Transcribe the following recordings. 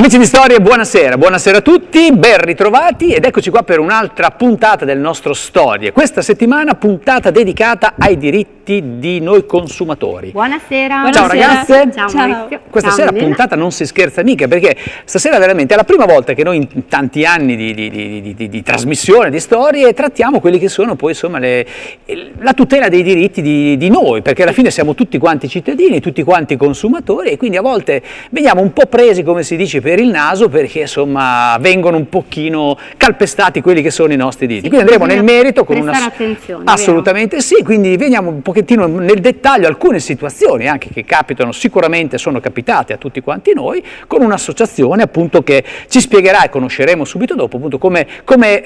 Amici di Storie, buonasera, buonasera a tutti, ben ritrovati ed eccoci qua per un'altra puntata del nostro Storie. Questa settimana puntata dedicata ai diritti di noi consumatori. Buonasera. Ciao ragazze. Ciao. Questa Ciao, sera Milena. puntata non si scherza mica, perché stasera veramente è la prima volta che noi in tanti anni di trasmissione di storie trattiamo quelli che sono poi insomma la tutela dei diritti di noi, perché alla fine siamo tutti quanti cittadini, tutti quanti consumatori e quindi a volte veniamo un po' presi, come si dice, per il naso, perché insomma vengono un pochino calpestati quelli che sono i nostri diritti. Quindi andremo nel merito con una... attenzione. Assolutamente sì, quindi veniamo un pochettino nel dettaglio alcune situazioni anche che capitano, sicuramente sono capitate a tutti quanti noi, con un'associazione appunto che ci spiegherà e conosceremo subito dopo appunto come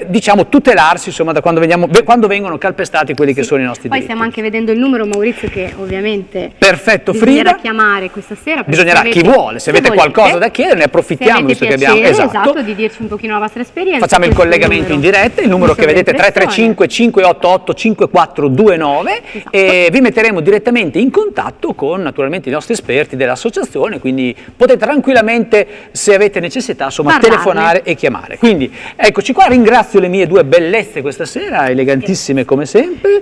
diciamo tutelarsi insomma da quando vengono calpestati quelli che sono i nostri diritti. Poi stiamo anche vedendo il numero, Maurizio, che ovviamente perfetto, bisognerà Frida. chiamare questa sera. Bisognerà, chi vuole, se avete qualcosa da chiedere ne approfittiamo, visto che abbiamo, esatto, di dirci un pochino la vostra esperienza. Facciamo il collegamento in diretta, il numero che vedete 335 588 5429 e vi metteremo direttamente in contatto con naturalmente i nostri esperti dell'associazione, quindi potete tranquillamente, se avete necessità, insomma, telefonare e chiamare. Quindi eccoci qua, ringrazio le mie due bellezze questa sera, elegantissime come sempre.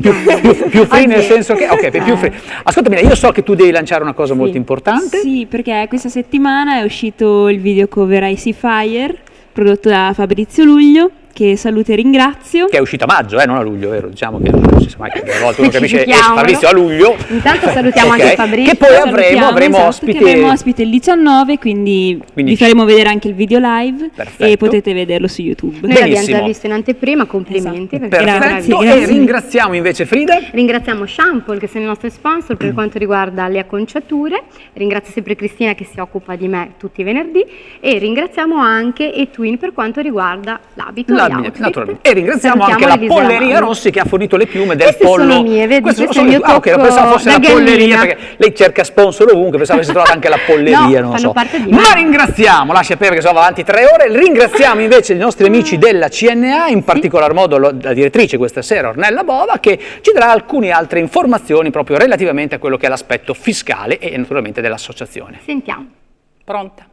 Più free nel senso che più free. Ascoltami, io so che tu devi lanciare una cosa molto importante. Sì, perché questa settimana è uscito il video cover Icy Fire prodotto da Fabrizio Luglio, che saluto e ringrazio. Che è uscito a maggio, non a luglio, vero? Diciamo che non si sa mai, a volte uno capisce Fabrizio a luglio. Intanto salutiamo anche Fabrizio. Che poi avremo ospite. Che avremo ospite il 19, quindi vi faremo vedere anche il video live. Perfetto. E potete vederlo su YouTube. Noi l'abbiamo già visto in anteprima, complimenti. Esatto. Perfetto, e ringraziamo invece Frida. Ringraziamo Shampoo che sono i nostri sponsor per quanto riguarda le acconciature, ringrazio sempre Cristina che si occupa di me tutti i venerdì e ringraziamo anche Etwin per quanto riguarda l'abito. Naturalmente. E ringraziamo anche la Polleria Rossi che ha fornito le piume del pollo. Sono mie, vedi, questo è il mio tocco pensavo fosse la polleria, perché lei cerca sponsor ovunque, pensavo avesse trovato anche la polleria, no, non so. Parte di Ma ringraziamo, lascia perdere che sono avanti 3 ore, ringraziamo invece i nostri amici della CNA, in particolar modo la direttrice questa sera, Ornella Bova, che ci darà alcune altre informazioni proprio relativamente a quello che è l'aspetto fiscale e naturalmente dell'associazione. Sentiamo. Pronta?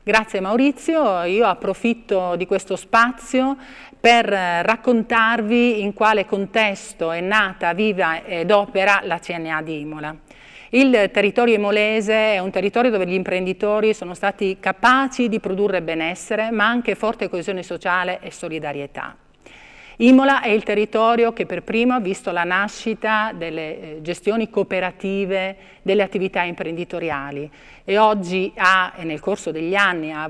Grazie Maurizio, io approfitto di questo spazio per raccontarvi in quale contesto è nata, viva ed opera la CNA di Imola. Il territorio imolese è un territorio dove gli imprenditori sono stati capaci di produrre benessere, ma anche forte coesione sociale e solidarietà. Imola è il territorio che per primo ha visto la nascita delle gestioni cooperative delle attività imprenditoriali e oggi nel corso degli anni ha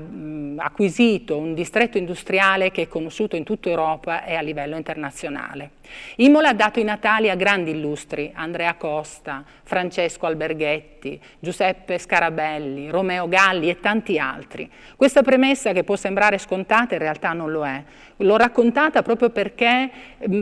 acquisito un distretto industriale che è conosciuto in tutta Europa e a livello internazionale. Imola ha dato i natali a grandi illustri, Andrea Costa, Francesco Alberghetti, Giuseppe Scarabelli, Romeo Galli e tanti altri. Questa premessa che può sembrare scontata in realtà non lo è. L'ho raccontata proprio perché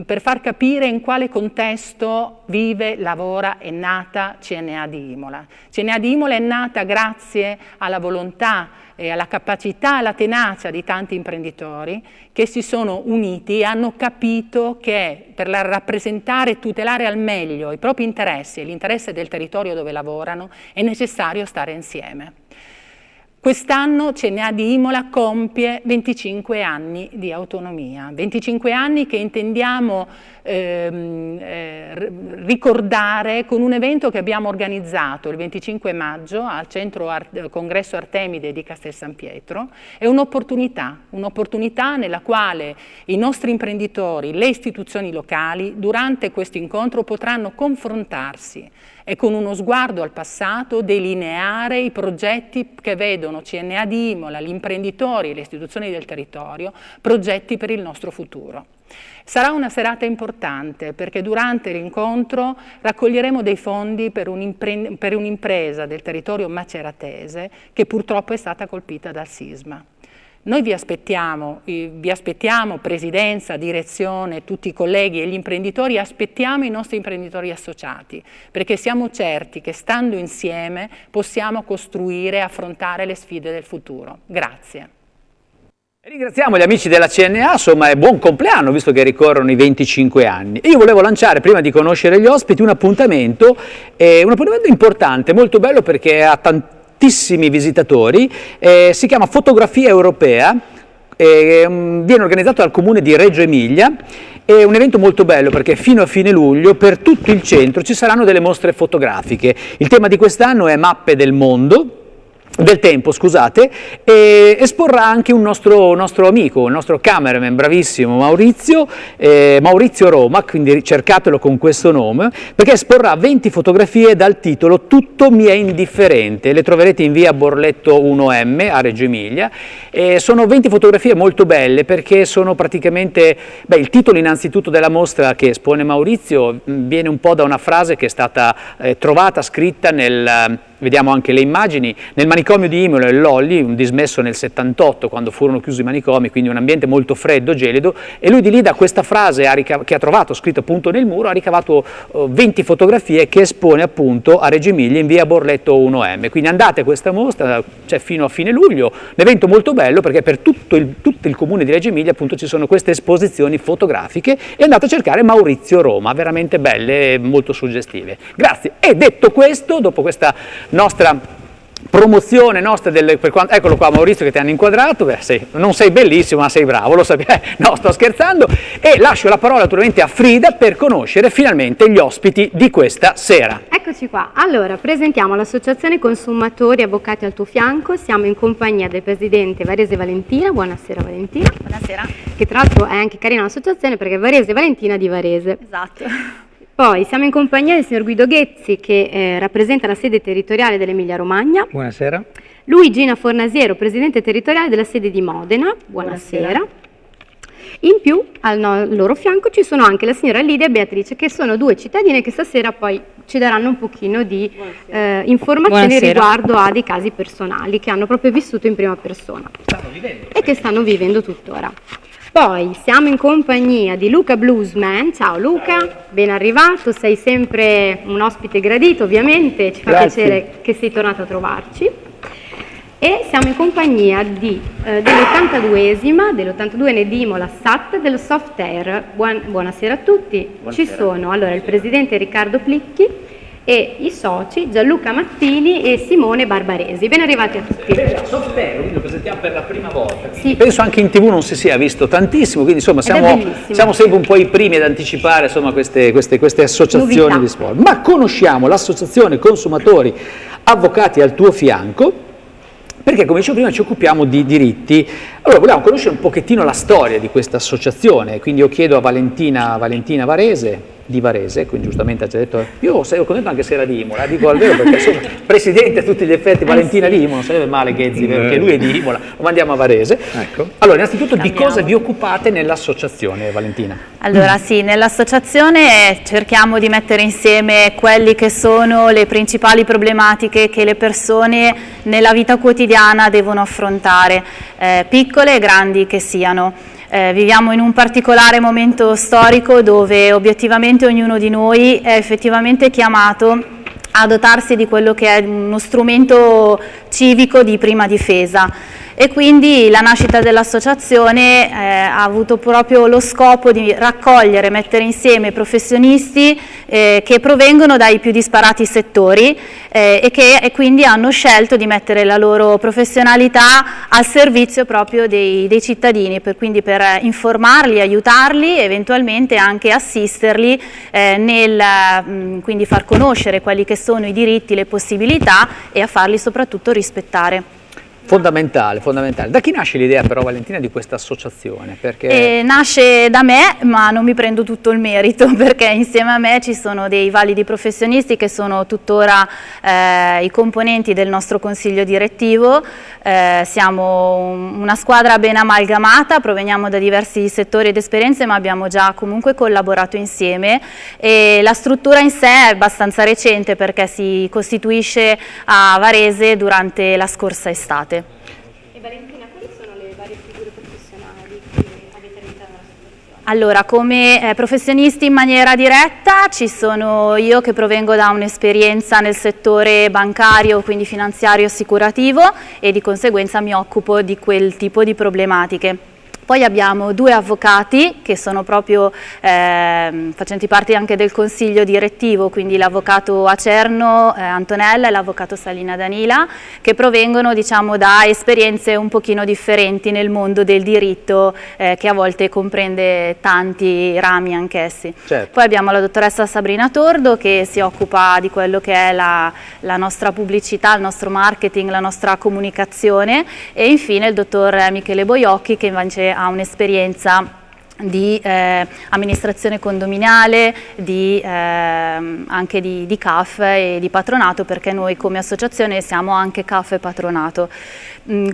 per far capire in quale contesto vive, lavora, è nata CNA di Imola. CNA di Imola è nata grazie alla volontà e alla capacità, alla tenacia di tanti imprenditori che si sono uniti e hanno capito che per rappresentare e tutelare al meglio i propri interessi e l'interesse del territorio dove lavorano è necessario stare insieme. Quest'anno CNA di Imola compie 25 anni di autonomia, 25 anni che intendiamo ricordare con un evento che abbiamo organizzato il 25 maggio al Centro Congresso Artemide di Castel San Pietro. È un'opportunità nella quale i nostri imprenditori, le istituzioni locali durante questo incontro potranno confrontarsi e con uno sguardo al passato delineare i progetti che vedono CNA di Imola, gli imprenditori e le istituzioni del territorio, progetti per il nostro futuro. Sarà una serata importante perché durante l'incontro raccoglieremo dei fondi per un'impresa del territorio maceratese che purtroppo è stata colpita dal sisma. Noi vi aspettiamo Presidenza, Direzione, tutti i colleghi e gli imprenditori, aspettiamo i nostri imprenditori associati, perché siamo certi che stando insieme possiamo costruire e affrontare le sfide del futuro. Grazie. Ringraziamo gli amici della CNA, insomma è buon compleanno visto che ricorrono i 25 anni. Io volevo lanciare, prima di conoscere gli ospiti, un appuntamento importante, molto bello perché ha tantissimi visitatori, si chiama Fotografia Europea, viene organizzato dal comune di Reggio Emilia. È un evento molto bello perché fino a fine luglio per tutto il centro ci saranno delle mostre fotografiche. Il tema di quest'anno è mappe del tempo, scusate, e esporrà anche un nostro amico, un nostro cameraman bravissimo, Maurizio Roma, quindi cercatelo con questo nome, perché esporrà 20 fotografie dal titolo Tutto mi è indifferente. Le troverete in via Borletto 1M a Reggio Emilia. Sono 20 fotografie molto belle perché sono praticamente, il titolo innanzitutto della mostra che espone Maurizio viene un po' da una frase che è stata trovata, scritta vediamo anche le immagini, nel manicomio di Imola e Lolli, un dismesso nel 78 quando furono chiusi i manicomi, quindi un ambiente molto freddo, gelido, e lui di lì da questa frase che ha trovato scritto appunto nel muro ha ricavato 20 fotografie che espone appunto a Reggio Emilia in via Borletto 1M. Quindi andate a questa mostra, c'è fino a fine luglio, un evento molto bello perché per tutto il comune di Reggio Emilia appunto ci sono queste esposizioni fotografiche e andate a cercare Maurizio Roma, veramente belle e molto suggestive. Grazie. E detto questo, dopo questa nostra promozione eccolo qua Maurizio che ti hanno inquadrato, non sei bellissimo ma sei bravo, lo sapete, no sto scherzando, e lascio la parola naturalmente a Frida per conoscere finalmente gli ospiti di questa sera. Eccoci qua, allora presentiamo l'Associazione Consumatori Avvocati al tuo fianco, siamo in compagnia del presidente Varese Valentina. Buonasera Valentina. Buonasera. Che tra l'altro è anche carina l'associazione perché Varese Valentina di Varese. Esatto. Poi siamo in compagnia del signor Guido Ghezzi che rappresenta la sede territoriale dell'Emilia Romagna. Buonasera. Luigina Fornasiero, presidente territoriale della sede di Modena. Buonasera. In più al loro fianco ci sono anche la signora Lidia e Beatrice che sono due cittadine che stasera poi ci daranno un pochino di informazioni riguardo a dei casi personali che hanno proprio vissuto in prima persona e che stanno vivendo tuttora. Poi siamo in compagnia di Luca Bluesman. Ciao Luca, ben arrivato, sei sempre un ospite gradito ovviamente, ci fa piacere che sei tornato a trovarci. E siamo in compagnia dell'82enne di Imola SAT del Soft Air. Buonasera a tutti. Buonasera. Ci sono allora il presidente Riccardo Plicchi e i soci Gianluca Mattini e Simone Barbaresi. Ben arrivati a tutti. Soft Air, quindi lo presentiamo per la prima volta. Sì. Penso anche in TV non si sia visto tantissimo, quindi insomma siamo sempre un po' i primi ad anticipare insomma, queste associazioni novità di sport. Ma conosciamo l'Associazione Consumatori Avvocati al tuo fianco, perché come dicevo prima ci occupiamo di diritti. Allora vogliamo conoscere un pochettino la storia di questa associazione, quindi io chiedo a Valentina Varese, di Varese, quindi giustamente ha già detto, io ero contento anche se era di Imola, dico al vero perché sono presidente a tutti gli effetti, Valentina di Imola, non sarebbe male Ghezzi perché lui è di Imola, lo mandiamo a Varese. Ecco. Allora innanzitutto di cosa vi occupate nell'associazione, Valentina? Allora sì, nell'associazione cerchiamo di mettere insieme quelli che sono le principali problematiche che le persone nella vita quotidiana devono affrontare, piccole e grandi che siano. Viviamo in un particolare momento storico dove obiettivamente ognuno di noi è effettivamente chiamato a dotarsi di quello che è uno strumento civico di prima difesa. E quindi la nascita dell'associazione ha avuto proprio lo scopo di raccogliere, mettere insieme professionisti che provengono dai più disparati settori e che quindi hanno scelto di mettere la loro professionalità al servizio proprio dei cittadini, quindi per informarli, aiutarli, eventualmente anche assisterli quindi far conoscere quelli che sono i diritti, le possibilità e a farli soprattutto rispettare. Fondamentale. Da chi nasce l'idea però, Valentina, di questa associazione? Perché... nasce da me, ma non mi prendo tutto il merito, perché insieme a me ci sono dei validi professionisti che sono tuttora i componenti del nostro consiglio direttivo. Siamo una squadra ben amalgamata, proveniamo da diversi settori ed esperienze, ma abbiamo già comunque collaborato insieme e la struttura in sé è abbastanza recente perché si costituisce a Varese durante la scorsa estate. E Valentina, quali sono le varie figure professionali che avete all'interno dell'associazione? Allora, come professionisti in maniera diretta ci sono io che provengo da un'esperienza nel settore bancario, quindi finanziario assicurativo, e di conseguenza mi occupo di quel tipo di problematiche. Poi abbiamo 2 avvocati che sono proprio facenti parte anche del consiglio direttivo, quindi l'avvocato Acerno Antonella e l'avvocato Salina Danila, che provengono, diciamo, da esperienze un pochino differenti nel mondo del diritto, che a volte comprende tanti rami anch'essi. Certo. Poi abbiamo la dottoressa Sabrina Tordo che si occupa di quello che è la nostra pubblicità, il nostro marketing, la nostra comunicazione, e infine il dottor Michele Boiocchi che invece ha un'esperienza di amministrazione condominiale, anche di CAF e di patronato, perché noi come associazione siamo anche CAF e patronato.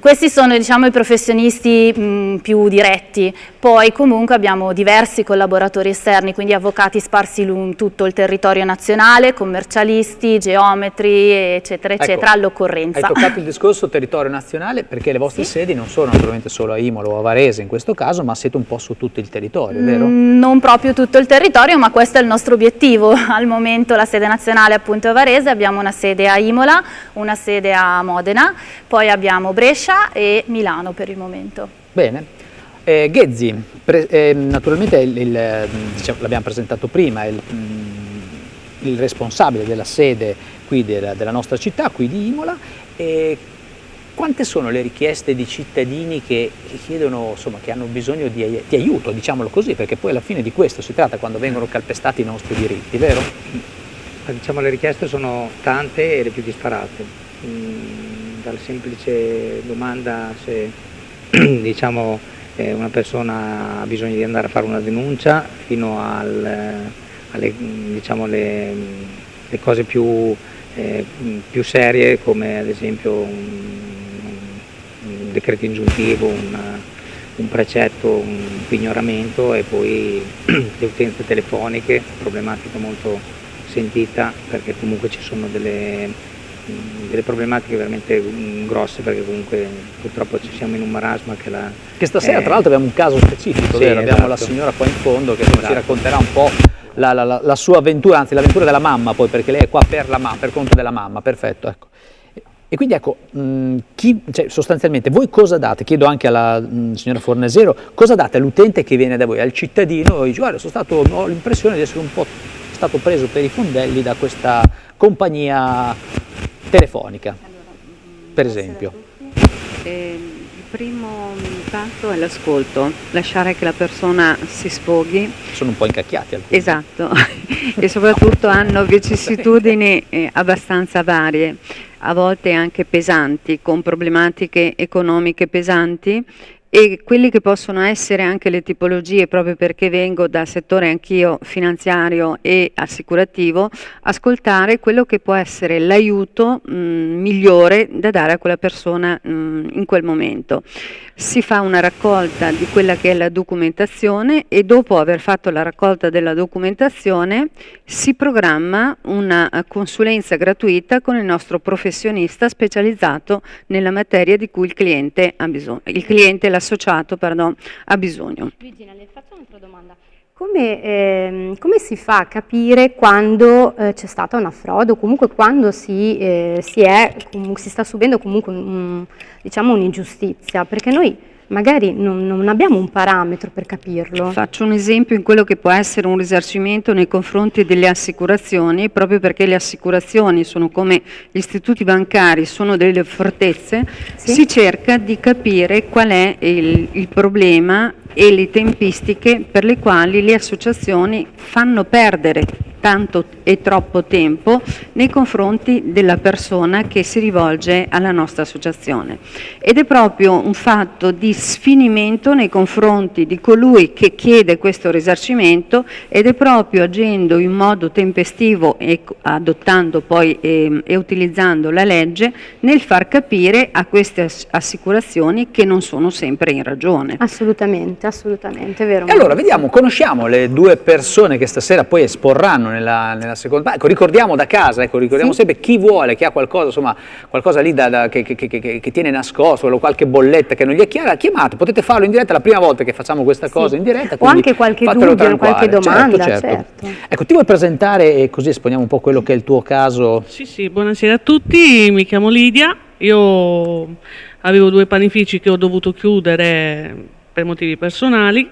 Questi sono, diciamo, i professionisti più diretti. Poi comunque abbiamo diversi collaboratori esterni, quindi avvocati sparsi lungo tutto il territorio nazionale, commercialisti, geometri, eccetera, eccetera, all'occorrenza. Hai toccato il discorso territorio nazionale, perché le vostre sedi non sono naturalmente solo a Imola o a Varese in questo caso, ma siete un po' su tutto il territorio, vero? Non proprio tutto il territorio, ma questo è il nostro obiettivo. Al momento la sede nazionale appunto è a Varese, abbiamo una sede a Imola, una sede a Modena, poi abbiamo Brescia e Milano per il momento. Bene. Ghezzi, naturalmente diciamo, l'abbiamo presentato prima, il responsabile della sede qui della nostra città, qui di Imola. Quante sono le richieste di cittadini che chiedono, insomma, che hanno bisogno di aiuto, diciamolo così, perché poi alla fine di questo si tratta quando vengono calpestati i nostri diritti, vero? Diciamo, le richieste sono tante e le più disparate, dalla semplice domanda se diciamo, una persona ha bisogno di andare a fare una denuncia fino alle diciamo, le cose più serie, come ad esempio un decreto ingiuntivo, un precetto, un pignoramento, e poi le utenze telefoniche, problematica molto sentita, perché comunque ci sono delle problematiche veramente grosse, perché comunque purtroppo ci siamo in un marasma che stasera tra l'altro abbiamo un caso specifico, sì, vero? Abbiamo esatto. La signora qua in fondo che ci racconterà un po' la sua avventura, anzi l'avventura della mamma, poi, perché lei è qua per conto della mamma. Perfetto, ecco. E quindi ecco, sostanzialmente voi cosa date? Chiedo anche alla signora Fornasero, cosa date all'utente che viene da voi, al cittadino, e dice: guarda, ho l'impressione di essere un po' stato preso per i fondelli da questa compagnia telefonica, per esempio. Il primo passo è l'ascolto, lasciare che la persona si sfoghi. Sono un po' incacchiati alcuni. Esatto, e soprattutto hanno vicissitudini abbastanza varie, a volte anche pesanti, con problematiche economiche pesanti, e quelli che possono essere anche le tipologie, proprio perché vengo dal settore anch'io finanziario e assicurativo, ascoltare quello che può essere l'aiuto migliore da dare a quella persona in quel momento. Si fa una raccolta di quella che è la documentazione, e dopo aver fatto la raccolta della documentazione si programma una consulenza gratuita con il nostro professionista specializzato nella materia di cui il cliente ha bisogno, l'associato, ha bisogno. Virginia, le faccio un'altra domanda. Come si fa a capire quando c'è stata una frode, o comunque quando si sta subendo comunque diciamo un'ingiustizia? Perché noi magari non abbiamo un parametro per capirlo. Faccio un esempio in quello che può essere un risarcimento nei confronti delle assicurazioni, proprio perché le assicurazioni sono come gli istituti bancari, sono delle fortezze, sì? Si cerca di capire qual è il problema e le tempistiche per le quali le associazioni fanno perdere tanto e troppo tempo nei confronti della persona che si rivolge alla nostra associazione, ed è proprio un fatto di sfinimento nei confronti di colui che chiede questo risarcimento, ed è proprio agendo in modo tempestivo e adottando poi e utilizzando la legge nel far capire a queste assicurazioni che non sono sempre in ragione. Assolutamente, assolutamente, è vero. E allora vediamo, conosciamo le due persone che stasera poi esporranno nella seconda. Ecco, ricordiamo da casa, ecco, ricordiamo sempre chi vuole, che ha qualcosa, insomma, qualcosa lì che tiene nascosto, o qualche bolletta che non gli è chiara, chiamate, potete farlo in diretta, è la prima volta che facciamo questa cosa in diretta. O anche qualche dubbio, qualche domanda. Certo. Ecco, ti vuoi presentare e così esponiamo un po' quello che è il tuo caso? Sì, buonasera a tutti, mi chiamo Lidia, io avevo 2 panifici che ho dovuto chiudere per motivi personali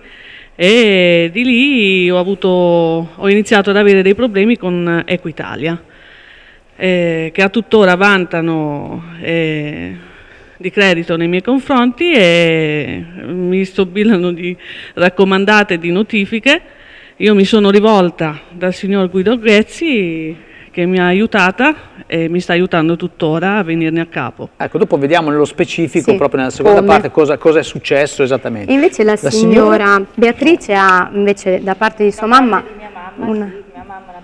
e di lì ho iniziato ad avere dei problemi con Equitalia, che a tuttora vantano di credito nei miei confronti e mi stobillano di raccomandate, di notifiche. Io mi sono rivolta dal signor Guido Grezzi, che mi ha aiutata e mi sta aiutando tuttora a venirne a capo. Ecco, dopo vediamo nello specifico, proprio nella seconda parte, cosa è successo esattamente. Invece la signora Beatrice ha, invece, da parte di sua mamma... Mia mamma è una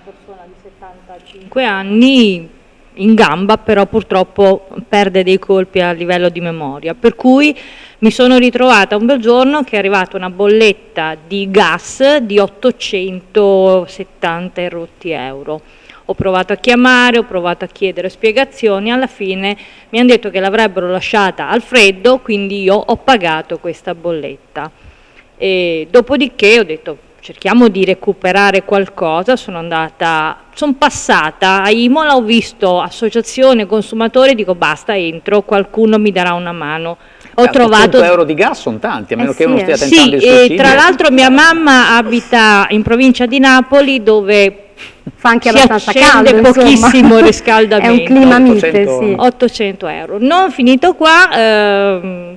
persona di 75 anni, in gamba, però purtroppo perde dei colpi a livello di memoria, per cui mi sono ritrovata un bel giorno che è arrivata una bolletta di gas di 870 e rotti euro. Ho provato a chiamare, ho provato a chiedere spiegazioni, alla fine mi hanno detto che l'avrebbero lasciata al freddo, quindi io ho pagato questa bolletta. E dopodiché ho detto cerchiamo di recuperare qualcosa, sono passata a Imola, ho visto associazione consumatori, dico basta, entro, qualcuno mi darà una mano. Ho trovato 100 euro di gas sono tanti, a meno che uno stia tentando il suicidio. Tra l'altro mia mamma abita in provincia di Napoli, dove fa anche abbastanza caldo, pochissimo il riscaldamento. È un clima mite, 800 euro. Non finito qua,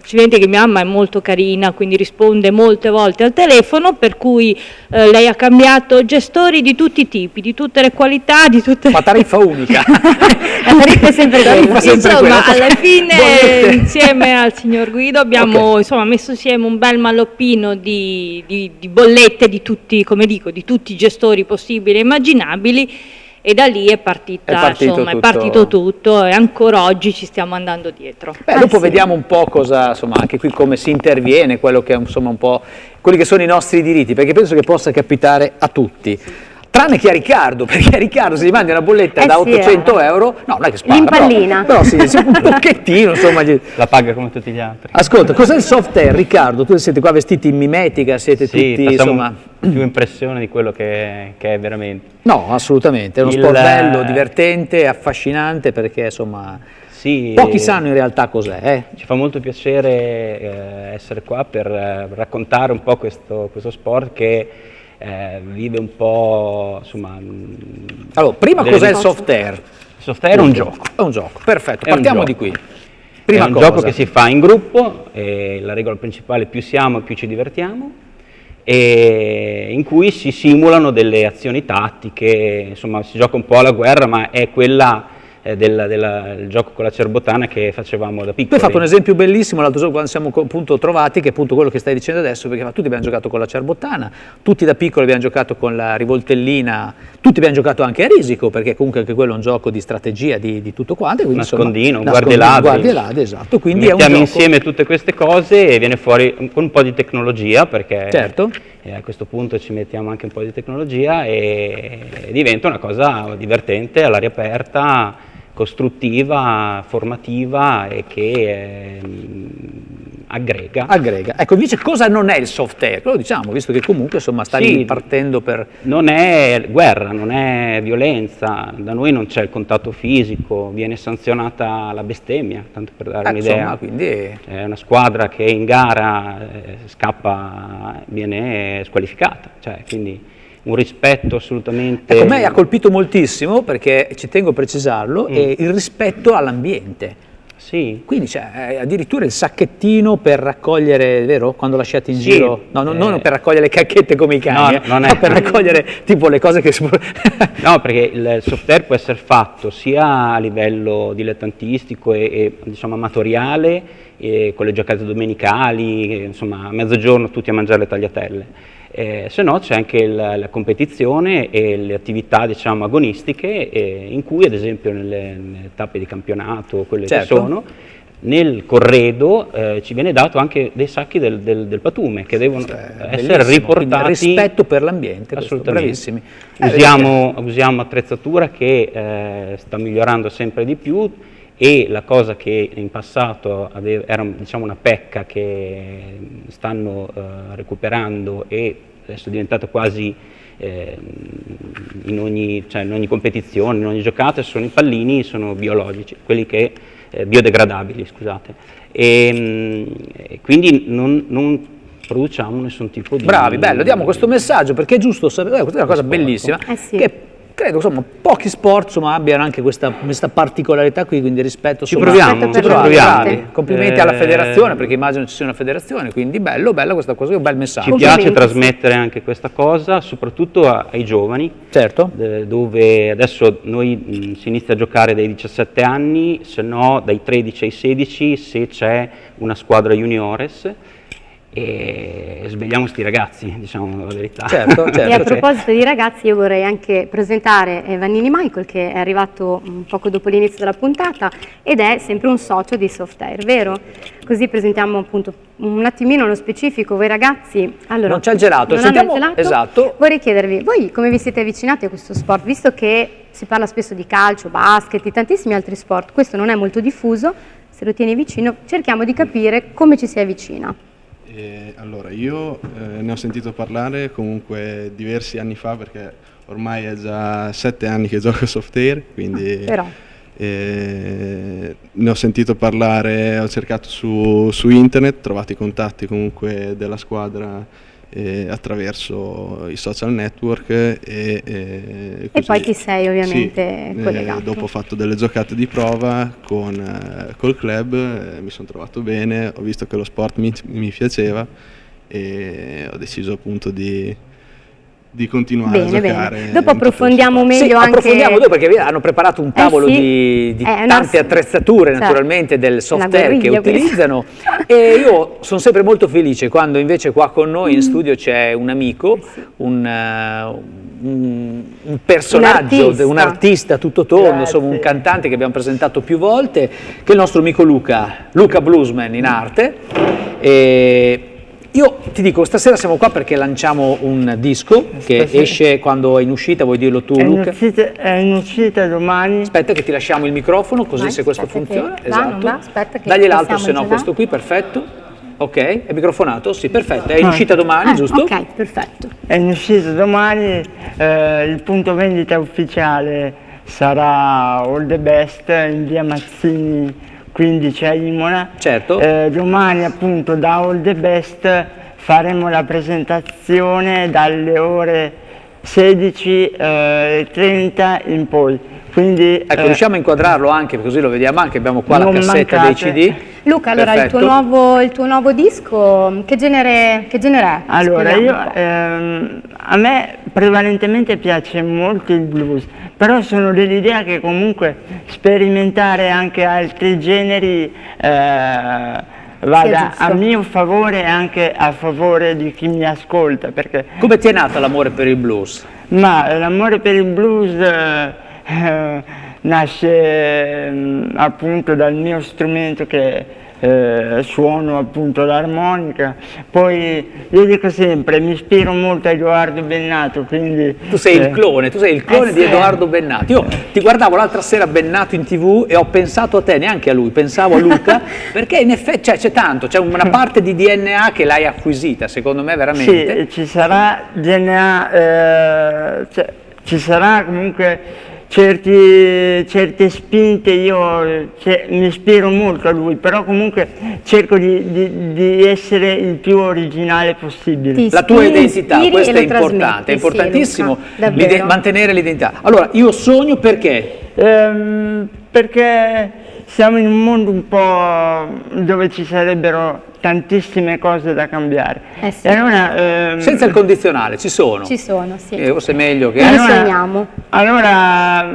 si vede che mia mamma è molto carina, quindi risponde molte volte al telefono, per cui lei ha cambiato gestori di tutti i tipi, di tutte le qualità, di tutte... Ma tariffa unica. La tariffa è sempre quella. Insomma, alla fine insieme al signor Guido abbiamo insomma, messo insieme un bel malloppino di bollette di tutti, come dico, di tutti i gestori possibili e immaginabili, e da lì è partito tutto e ancora oggi ci stiamo andando dietro. Dopo vediamo un po' cosa, insomma, anche qui come si interviene, quello che è insomma un po' quelli che sono i nostri diritti, perché penso che possa capitare a tutti. Tranne che a Riccardo, perché a Riccardo se gli mandi una bolletta da 800 euro, no, non è che spara, l'impallina. Però sì, un pochettino, insomma. La paga come tutti gli altri. Ascolta, cos'è il soft air, Riccardo? Tu siete qua vestiti in mimetica, siete tutti, insomma... più impressione di quello che è veramente. No, assolutamente, è uno sport bello, divertente, affascinante, perché insomma... pochi sanno in realtà cos'è. Ci fa molto piacere essere qua per raccontare un po' questo sport che vive un po', insomma... Allora, prima cos'è il soft air? Il soft air è un gioco. È un gioco, perfetto, partiamo di qui. È un gioco che si fa in gruppo, e la regola principale: più siamo più ci divertiamo, e in cui si simulano delle azioni tattiche, insomma si gioca un po' alla guerra, ma è quella del gioco con la cerbotana che facevamo da piccoli. Tu hai fatto un esempio bellissimo l'altro giorno quando siamo appunto trovati, che è appunto quello che stai dicendo adesso, perché tutti abbiamo giocato con la cerbotana, tutti da piccoli abbiamo giocato con la rivoltellina, tutti abbiamo giocato anche a risico, perché comunque anche quello è un gioco di strategia, di tutto quanto. Quindi, nascondino, guardia-ladri, esatto. Quindi mettiamo insieme tutte queste cose e viene fuori con un po' di tecnologia, perché a questo punto ci mettiamo anche un po' di tecnologia e diventa una cosa divertente, all'aria aperta, costruttiva, formativa e che aggrega. Ecco, invece cosa non è il soft air? Lo diciamo, visto che comunque insomma stavi partendo per... Non è guerra, non è violenza, da noi non c'è il contatto fisico, viene sanzionata la bestemmia, tanto per dare un'idea. Quindi... È una squadra che in gara scappa, viene squalificata, cioè quindi... un rispetto assolutamente... Ecco, a me ha colpito moltissimo, perché ci tengo a precisarlo, è il rispetto all'ambiente. Sì. Quindi c'è addirittura il sacchettino per raccogliere, vero? Quando lasciate in giro, non per raccogliere le cacchette come i cani, no, ma per raccogliere tipo le cose che si... No, perché il soft air può essere fatto sia a livello dilettantistico e diciamo amatoriale, con le giocate domenicali, insomma a mezzogiorno tutti a mangiare le tagliatelle. Se no c'è anche la competizione e le attività, diciamo, agonistiche, in cui ad esempio nelle tappe di campionato, quelle che sono, nel corredo ci viene dato anche dei sacchi del patume che devono essere riportati. Rispetto per l'ambiente, assolutamente. Bravissimi. Usiamo attrezzatura che sta migliorando sempre di più, e la cosa che in passato era, diciamo, una pecca che stanno recuperando e adesso è diventato quasi in ogni competizione, in ogni giocata, sono i pallini, sono biologici, quelli che biodegradabili, scusate, e quindi non produciamo nessun tipo di... Bravi, bello, diamo questo messaggio perché è giusto sapere, questa è una cosa bellissima, sì. che credo insomma pochi sport insomma, abbiano anche questa particolarità qui, quindi rispetto. Ci proviamo. Bravi. Complimenti alla federazione, perché immagino ci sia una federazione, quindi bello questa cosa, un bel messaggio. Ci piace trasmettere anche questa cosa, soprattutto ai giovani, certo. Dove adesso noi si inizia a giocare dai 17 anni, se no dai 13 ai 16 se c'è una squadra juniores, e svegliamo sti ragazzi, diciamo la verità. Certo. E a proposito di ragazzi, io vorrei anche presentare Vannini Michael, che è arrivato poco dopo l'inizio della puntata ed è sempre un socio di Softair, vero? Così presentiamo appunto un attimino lo specifico. Voi ragazzi, allora, non c'è il gelato, sentiamo, il gelato. Esatto. Vorrei chiedervi, voi come vi siete avvicinati a questo sport? Visto che si parla spesso di calcio, basket, di tantissimi altri sport, questo non è molto diffuso, se lo tieni vicino cerchiamo di capire come ci si avvicina. Allora, io ne ho sentito parlare comunque diversi anni fa, perché ormai è già 7 anni che gioco a Softair, quindi ne ho sentito parlare, ho cercato su internet, trovato i contatti comunque della squadra attraverso i social network e poi ti sei ovviamente collegato. Dopo ho fatto delle giocate di prova col club, mi sono trovato bene, ho visto che lo sport mi piaceva e ho deciso appunto di continuare a giocare. Bene. Dopo approfondiamo meglio anche... approfondiamo dopo, perché hanno preparato un tavolo di tante attrezzature naturalmente del Softair che utilizzano e io sono sempre molto felice quando invece qua con noi in studio c'è un amico, un personaggio, un artista tutto tondo, insomma un cantante che abbiamo presentato più volte, che è il nostro amico Luca Bluesman in arte. E io ti dico, stasera siamo qua perché lanciamo un disco che esce quando è in uscita, vuoi dirlo tu Luca? È in uscita domani. Aspetta che ti lasciamo il microfono, così se questo funziona. Esatto. Dagli l'altro, se no questo qui, perfetto. Ok, è microfonato? Sì, perfetto. È in uscita domani, giusto? Ok, perfetto. È in uscita domani, il punto vendita ufficiale sarà All the Best in via Mazzini 15 a Imola. Certo. Domani appunto da All the Best faremo la presentazione dalle ore 16:30 in poi. Quindi, ecco, riusciamo a inquadrarlo anche, così lo vediamo anche, abbiamo qua la cassetta dei CD. Luca, allora il tuo nuovo disco, che genere è? Allora, a me prevalentemente piace molto il blues, però sono dell'idea che comunque sperimentare anche altri generi vada a mio favore e anche a favore di chi mi ascolta. Perché... Come ti è nato l'amore per il blues? Ma l'amore per il blues nasce appunto dal mio strumento che suono appunto l'armonica. Poi io dico sempre, mi ispiro molto a Edoardo Bennato, quindi... Tu sei il clone di Edoardo Bennato. Io ti guardavo l'altra sera Bennato in TV e ho pensato a te, neanche a lui, pensavo a Luca, perché in effetti c'è tanto, c'è una parte di DNA che l'hai acquisita, secondo me veramente. Sì, ci sarà DNA, ci sarà comunque... Certe spinte, io mi ispiro molto a lui, però comunque cerco di essere il più originale possibile. La tua identità, questo è importante, è importantissimo mantenere l'identità. Allora, io sogno perché? Perché siamo in un mondo un po' dove ci sarebbero tantissime cose da cambiare. Sì. E allora, senza il condizionale, ci sono? Ci sono, sì. Forse è meglio che... Allora,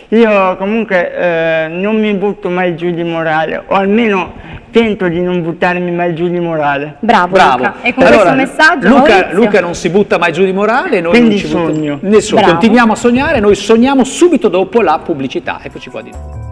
io comunque non mi butto mai giù di morale, o almeno tento di non buttarmi mai giù di morale. Bravo. Luca. E con questo messaggio Luca non si butta mai giù di morale, noi quindi non ci sogno. Continuiamo a sognare, noi sogniamo subito dopo la pubblicità. Eccoci qua di nuovo.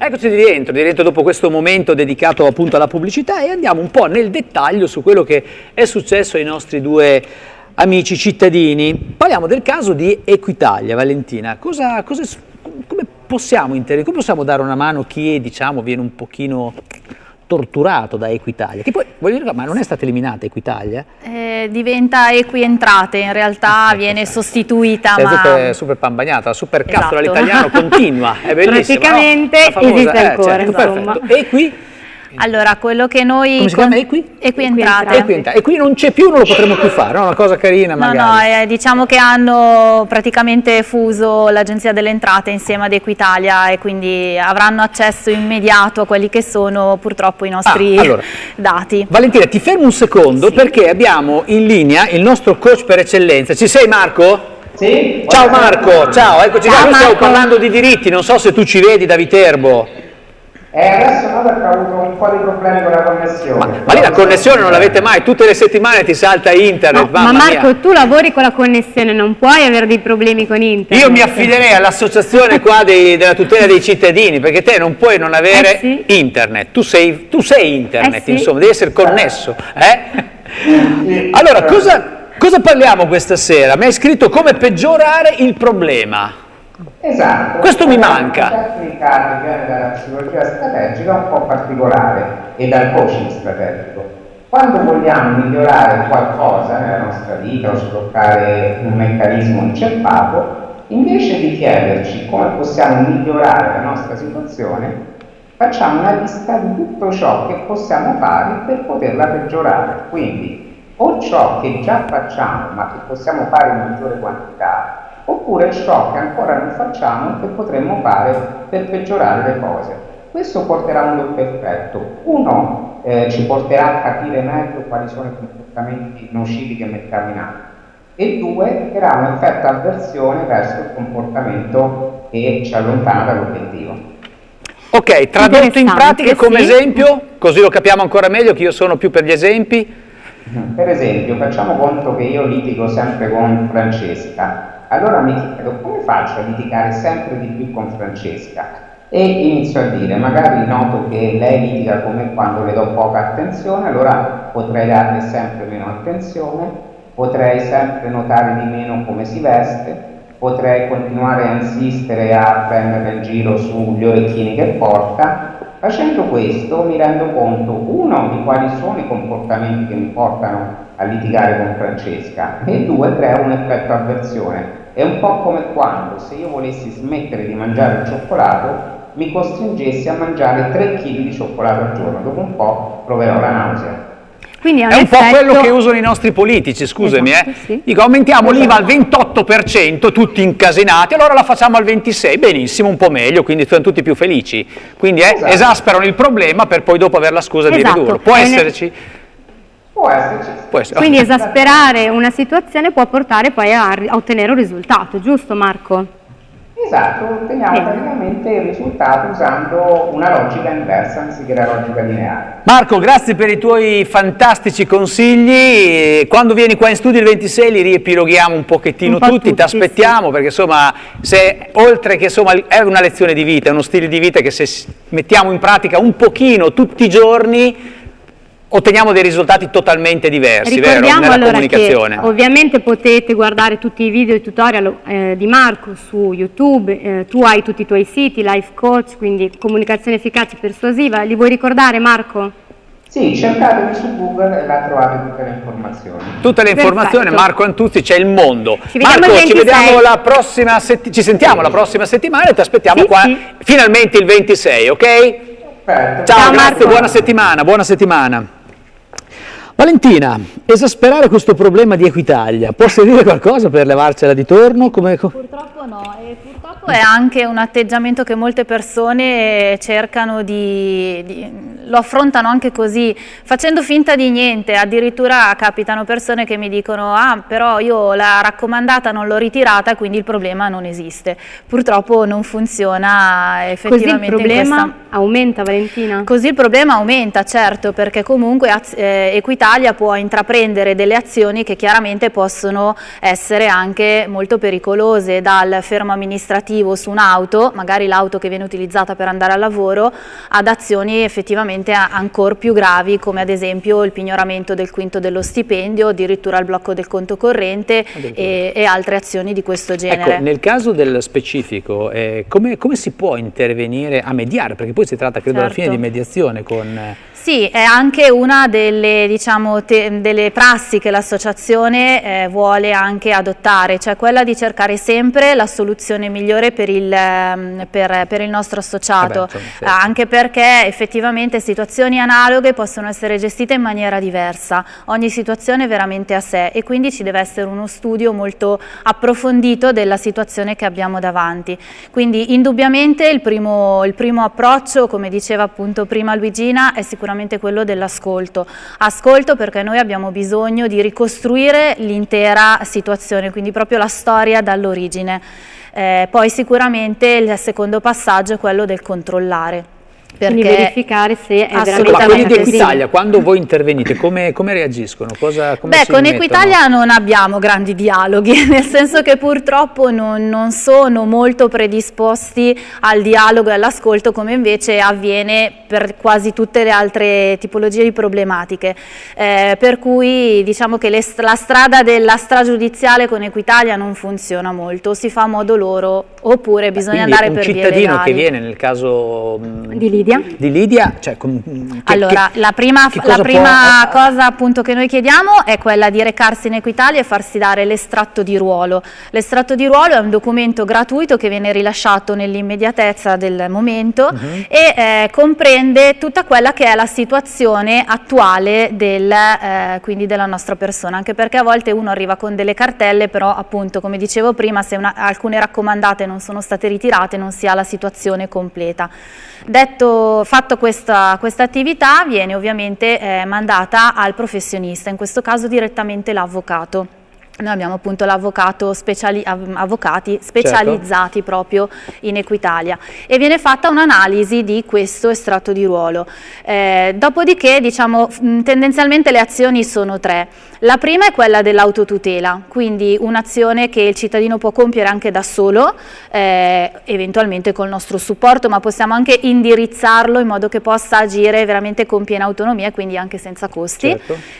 Eccoci di rientro dopo questo momento dedicato appunto alla pubblicità e andiamo un po' nel dettaglio su quello che è successo ai nostri due amici cittadini. Parliamo del caso di Equitalia. Valentina, come possiamo intervenire, come possiamo dare una mano a chi, diciamo, viene un pochino torturato da Equitalia? Che poi, voglio dire, ma non è stata eliminata Equitalia? Diventa Equientrate, in realtà viene sostituita. È super pan bagnata, la super cazzola all'italiano continua, è bellissima. Praticamente no? Esiste ancora, certo, insomma. E qui? Allora, quello che noi... Come si chiama? Equientrate. E qui non c'è più, non lo potremo più fare, no? Una cosa carina magari. No, diciamo che hanno praticamente fuso l'Agenzia delle Entrate insieme ad Equitalia e quindi avranno accesso immediato a quelli che sono purtroppo i nostri dati. Valentina, ti fermo un secondo perché abbiamo in linea il nostro coach per eccellenza. Ci sei, Marco? Sì. Ciao Marco, ciao, eccoci qua. Noi stiamo parlando di diritti, non so se tu ci vedi da Viterbo. Adesso no, perché ho avuto un po' di problemi con la connessione. Ma lì la connessione non l'avete mai, tutte le settimane ti salta internet. No, ma Marco, tu lavori con la connessione, non puoi avere dei problemi con internet. Io mi affiderei all'associazione qua della tutela dei cittadini, perché te non puoi non avere internet, tu sei internet, insomma, devi essere connesso. Allora, cosa parliamo questa sera? Mi hai scritto come peggiorare il problema. Esatto. Questo mi manca. La tecnica che viene dalla psicologia strategica è un po' particolare e dal coaching strategico. Quando vogliamo migliorare qualcosa nella nostra vita o sbloccare un meccanismo inceppato, invece di chiederci come possiamo migliorare la nostra situazione, facciamo una lista di tutto ciò che possiamo fare per poterla peggiorare. Quindi o ciò che già facciamo ma che possiamo fare in maggiore quantità, oppure ciò che ancora non facciamo e che potremmo fare per peggiorare le cose. Questo porterà a un doppio effetto. Uno, ci porterà a capire meglio quali sono i comportamenti nocivi che mettiamo in atto, e due, creerà un effetto avversione verso il comportamento che ci allontana dall'obiettivo. Ok, tradotto in pratica come esempio, così lo capiamo ancora meglio, che io sono più per gli esempi. Per esempio, facciamo conto che io litigo sempre con Francesca. Allora mi chiedo come faccio a litigare sempre di più con Francesca e inizio a dire, magari noto che lei litiga con me quando le do poca attenzione, allora potrei darle sempre meno attenzione, potrei sempre notare di meno come si veste, potrei continuare a insistere a prendere in giro sugli orecchini che porta. Facendo questo mi rendo conto, uno, di quali sono i comportamenti che mi portano a litigare con Francesca, e due, crea un effetto avversione. È un po' come quando, se io volessi smettere di mangiare il cioccolato, mi costringessi a mangiare 3 kg di cioccolato al giorno. Dopo un po' proverò la nausea. Quindi è un po' quello che usano i nostri politici, scusami, sì. Dico, aumentiamo l'IVA al 28%, tutti incasinati, allora la facciamo al 26%, benissimo, un po' meglio, quindi sono tutti più felici. Quindi esasperano il problema per poi dopo avere la scusa di ridurlo. Può esserci? Può esserci. Quindi esasperare una situazione può portare poi a ottenere un risultato, giusto Marco? Esatto, otteniamo praticamente il risultato usando una logica inversa anziché la logica lineare. Marco, grazie per i tuoi fantastici consigli. Quando vieni qua in studio il 26 li riepiloghiamo un pochettino tutti, ti aspettiamo, perché insomma, oltre che insomma è una lezione di vita, è uno stile di vita che se mettiamo in pratica un pochino tutti i giorni otteniamo dei risultati totalmente diversi, vero? Nella allora comunicazione. Che ovviamente potete guardare tutti i video e tutorial di Marco su YouTube, tu hai tutti i tuoi siti, Life Coach, quindi comunicazione efficace e persuasiva. Li vuoi ricordare, Marco? Sì, cercatevi su Google e là trovate tutte le informazioni. Tutte le informazioni, Marco Antuzzi, c'è il mondo. Marco, ci vediamo la prossima ci sentiamo la prossima settimana e ti aspettiamo qua finalmente il 26, ok? Perfetto. Ciao, grazie, buona settimana. Valentina, esasperare questo problema di Equitalia, può servire qualcosa per levarcela di torno? Purtroppo no, e purtroppo è anche un atteggiamento che molte persone cercano lo affrontano anche così, facendo finta di niente. Addirittura capitano persone che mi dicono però io la raccomandata non l'ho ritirata, quindi il problema non esiste. Purtroppo non funziona effettivamente. Così il problema aumenta, Valentina? Così il problema aumenta, certo, perché comunque Equitalia può intraprendere delle azioni che chiaramente possono essere anche molto pericolose, dal fermo amministrativo negativo su un'auto, magari l'auto che viene utilizzata per andare al lavoro, ad azioni effettivamente ancora più gravi, come ad esempio il pignoramento del quinto dello stipendio, addirittura il blocco del conto corrente e altre azioni di questo genere. Ecco, nel caso del specifico, come si può intervenire a mediare? Perché poi si tratta, credo, alla fine di mediazione con... Sì, è anche una delle, diciamo, delle prassi che l'associazione vuole anche adottare, cioè quella di cercare sempre la soluzione migliore per il nostro associato, anche perché effettivamente situazioni analoghe possono essere gestite in maniera diversa, ogni situazione è veramente a sé e quindi ci deve essere uno studio molto approfondito della situazione che abbiamo davanti. Quindi indubbiamente il primo approccio, come diceva appunto prima Luigina, è sicuramente quello dell'ascolto. Ascolto perché noi abbiamo bisogno di ricostruire l'intera situazione, quindi proprio la storia dall'origine. Poi sicuramente il secondo passaggio è quello del controllare. Quindi verificare se è veramente Ma quelli di Equitalia, quando voi intervenite, come reagiscono? Con Equitalia non abbiamo grandi dialoghi, nel senso che purtroppo non sono molto predisposti al dialogo e all'ascolto, come invece avviene per quasi tutte le altre tipologie di problematiche. Per cui diciamo che la strada della stragiudiziale con Equitalia non funziona molto, si fa a modo loro, oppure bisogna andare per vie legali. Un cittadino che viene nel caso di Lidia, cioè, allora la prima cosa appunto che noi chiediamo è quella di recarsi in Equitalia e farsi dare l'estratto di ruolo. L'estratto di ruolo è un documento gratuito che viene rilasciato nell'immediatezza del momento e comprende tutta quella che è la situazione attuale quindi della nostra persona, anche perché a volte uno arriva con delle cartelle, però appunto come dicevo prima, se alcune raccomandate non sono state ritirate non si ha la situazione completa. Fatto questa attività viene ovviamente mandata al professionista, in questo caso direttamente l'avvocato. Noi abbiamo appunto avvocati specializzati proprio in Equitalia e viene fatta un'analisi di questo estratto di ruolo. Dopodiché diciamo tendenzialmente le azioni sono tre. La prima è quella dell'autotutela, quindi un'azione che il cittadino può compiere anche da solo, eventualmente col nostro supporto, ma possiamo anche indirizzarlo in modo che possa agire veramente con piena autonomia e quindi anche senza costi.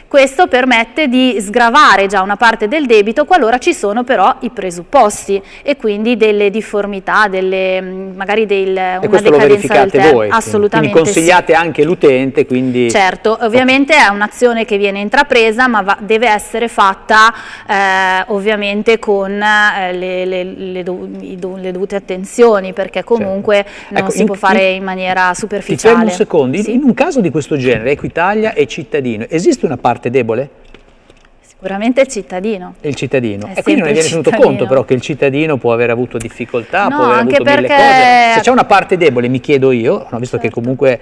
Questo permette di sgravare già una parte del debito qualora ci sono però i presupposti e quindi delle difformità, magari una decadenza del termine. Voi, assolutamente quindi consigliate anche l'utente, quindi... Certo, ovviamente è un'azione che viene intrapresa ma deve essere fatta ovviamente con le dovute attenzioni, perché comunque non si può fare in maniera superficiale. Ti fermo un secondo, in un caso di questo genere, Equitalia e cittadino, esiste una parte debole? Sicuramente il cittadino. Il cittadino. E quindi non ne viene tenuto conto però che il cittadino può aver avuto difficoltà, no, può aver avuto mille cose. Se c'è una parte debole, mi chiedo io, visto che comunque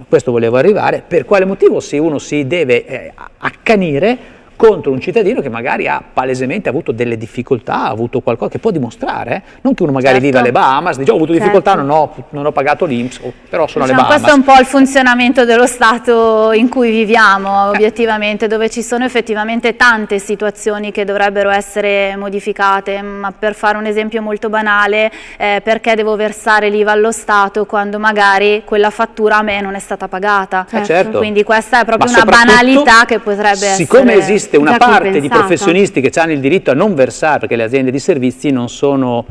questo volevo arrivare, per quale motivo se uno si deve accanire contro un cittadino che magari ha palesemente avuto delle difficoltà, ha avuto qualcosa che può dimostrare, non che uno magari vive alle Bahamas, dice ho avuto difficoltà, non ho pagato l'INPS, però sono alle Bahamas. Questo è un po' il funzionamento dello Stato in cui viviamo, obiettivamente, dove ci sono effettivamente tante situazioni che dovrebbero essere modificate, ma per fare un esempio molto banale, perché devo versare l'IVA allo Stato quando magari quella fattura a me non è stata pagata? Quindi questa è proprio una banalità che potrebbe essere... Siccome esiste una parte di professionisti che hanno il diritto a non versare, perché le aziende di servizi possono